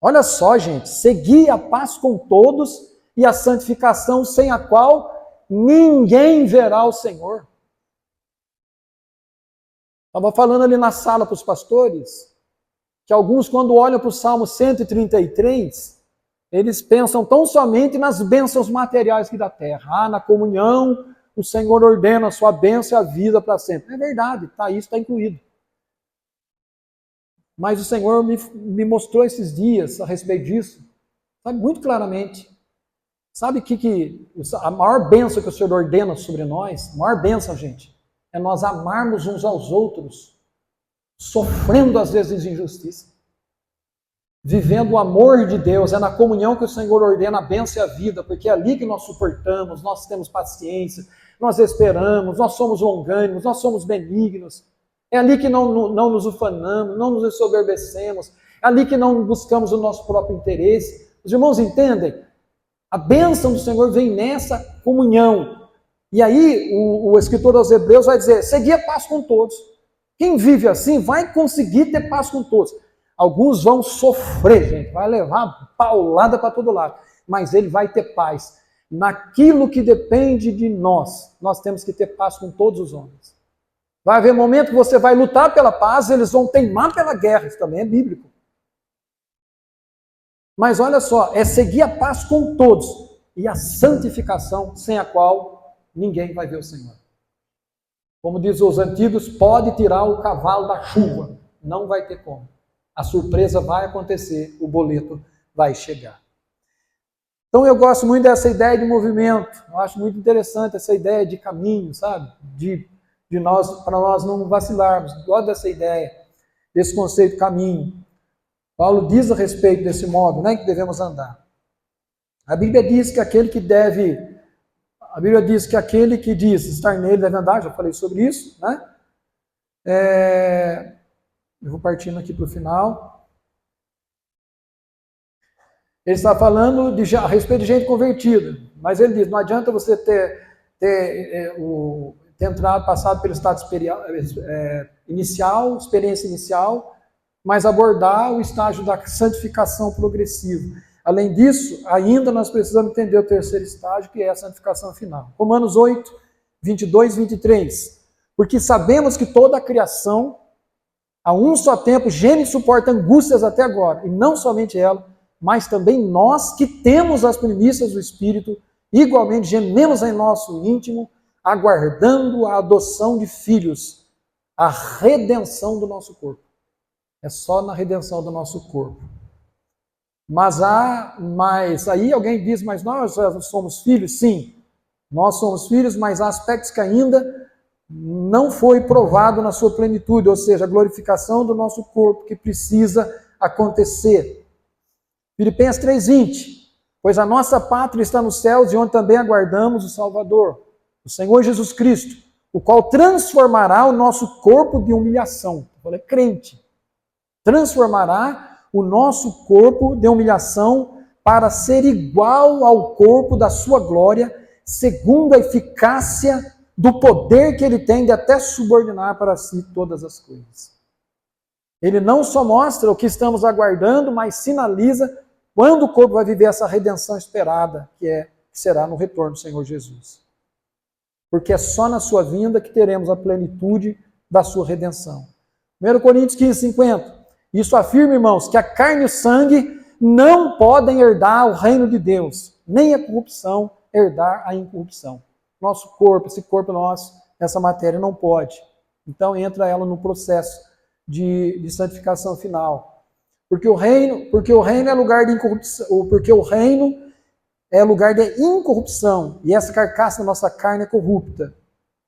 Olha só, gente, segui a paz com todos e a santificação sem a qual ninguém verá o Senhor. Estava falando ali na sala para os pastores, que alguns quando olham para o Salmo 133, eles pensam tão somente nas bênçãos materiais aqui da terra. Na comunhão, o Senhor ordena a sua bênção e a vida para sempre. É verdade, isso está incluído. Mas o Senhor me mostrou esses dias a respeito disso, sabe, muito claramente. Sabe que a maior bênção que o Senhor ordena sobre nós, a maior bênção, gente, é nós amarmos uns aos outros, sofrendo às vezes injustiça, vivendo o amor de Deus. É na comunhão que o Senhor ordena a bênção e a vida, porque é ali que nós suportamos, nós temos paciência, nós esperamos, nós somos longânimos, nós somos benignos. É ali que não nos ufanamos, não nos ensoberbecemos, é ali que não buscamos o nosso próprio interesse. Os irmãos entendem? A bênção do Senhor vem nessa comunhão. E aí o escritor aos Hebreus vai dizer, segui a paz com todos. Quem vive assim vai conseguir ter paz com todos. Alguns vão sofrer, gente, vai levar paulada para todo lado, mas ele vai ter paz. Naquilo que depende de nós temos que ter paz com todos os homens. Vai haver momento que você vai lutar pela paz, eles vão teimar pela guerra, isso também é bíblico. Mas olha só, é seguir a paz com todos e a santificação sem a qual ninguém vai ver o Senhor. Como diz os antigos, pode tirar o cavalo da chuva, não vai ter como. A surpresa vai acontecer, o boleto vai chegar. Então eu gosto muito dessa ideia de movimento, eu acho muito interessante essa ideia de caminho, sabe? Para nós não vacilarmos. Gosto dessa ideia, desse conceito de caminho. Paulo diz a respeito desse modo, né, que devemos andar. A Bíblia diz que aquele que diz estar nele deve andar, já falei sobre isso, né? Eu vou partindo aqui para o final. Ele está falando a respeito de gente convertida, mas ele diz, não adianta você ter passado pelo estado inicial, experiência inicial, mas abordar o estágio da santificação progressiva. Além disso, ainda nós precisamos entender o terceiro estágio, que é a santificação final. Romanos 8, 22 e 23. Porque sabemos que toda a criação, a um só tempo, geme e suporta angústias até agora. E não somente ela, mas também nós que temos as primícias do Espírito, igualmente gememos em nosso íntimo, aguardando a adoção de filhos, a redenção do nosso corpo. É só na redenção do nosso corpo. Mas aí alguém diz, mas nós somos filhos? Sim, nós somos filhos, mas há aspectos que ainda não foi provado na sua plenitude, ou seja, a glorificação do nosso corpo que precisa acontecer. Filipenses 3:20, pois a nossa pátria está nos céus e onde também aguardamos o Salvador, o Senhor Jesus Cristo, o qual transformará o nosso corpo de humilhação. Eu falei, crente, transformará o nosso corpo de humilhação para ser igual ao corpo da sua glória, segundo a eficácia do poder que ele tem de até subordinar para si todas as coisas. Ele não só mostra o que estamos aguardando, mas sinaliza Quando o corpo vai viver essa redenção esperada, que será no retorno do Senhor Jesus. Porque é só na sua vinda que teremos a plenitude da sua redenção. 1 Coríntios 15, 50. Isso afirma, irmãos, que a carne e o sangue não podem herdar o reino de Deus, nem a corrupção herdar a incorrupção. Nosso corpo, esse corpo nosso, essa matéria não pode. Então entra ela no processo de santificação final. Porque o reino é lugar de incorrupção, porque o reino é lugar de incorrupção, e essa carcaça da nossa carne é corrupta.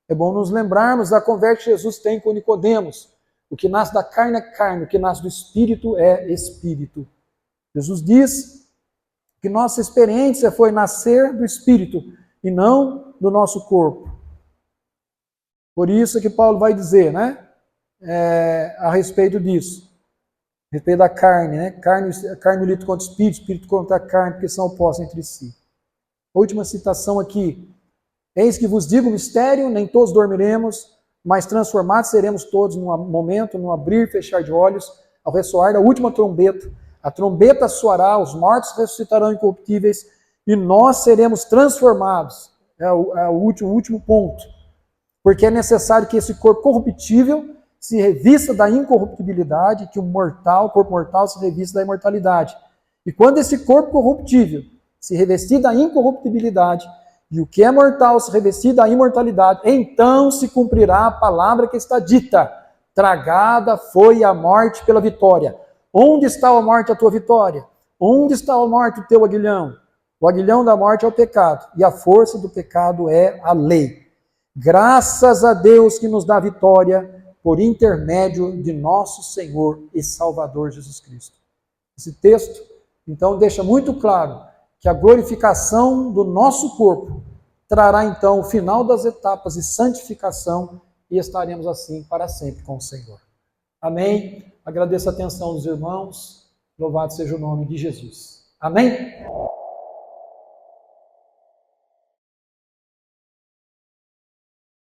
É bom nos lembrarmos da conversa que Jesus tem com Nicodemos. O que nasce da carne é carne, o que nasce do espírito é espírito. Jesus diz que nossa experiência foi nascer do espírito e não do nosso corpo. Por isso que Paulo vai dizer, né? A respeito disso. A respeito da carne, né? Carne luta contra o espírito, espírito contra a carne, porque são opostos entre si. Última citação aqui. Eis que vos digo o mistério, nem todos dormiremos, mas transformados seremos todos num momento, num abrir e fechar de olhos, ao ressoar da última trombeta. A trombeta soará, os mortos ressuscitarão incorruptíveis, e nós seremos transformados. É o último ponto. Porque é necessário que esse corpo corruptível se revista da incorruptibilidade, que o corpo mortal se revista da imortalidade. E quando esse corpo corruptível se revestir da incorruptibilidade, e o que é mortal se revestir da imortalidade, então se cumprirá a palavra que está dita: tragada foi a morte pela vitória. Onde está a morte, a tua vitória? Onde está a morte, o teu aguilhão? O aguilhão da morte é o pecado, e a força do pecado é a lei. Graças a Deus que nos dá vitória por intermédio de nosso Senhor e Salvador Jesus Cristo. Esse texto, então, deixa muito claro que a glorificação do nosso corpo trará, então, o final das etapas de santificação e estaremos assim para sempre com o Senhor. Amém? Agradeço a atenção dos irmãos. Louvado seja o nome de Jesus. Amém?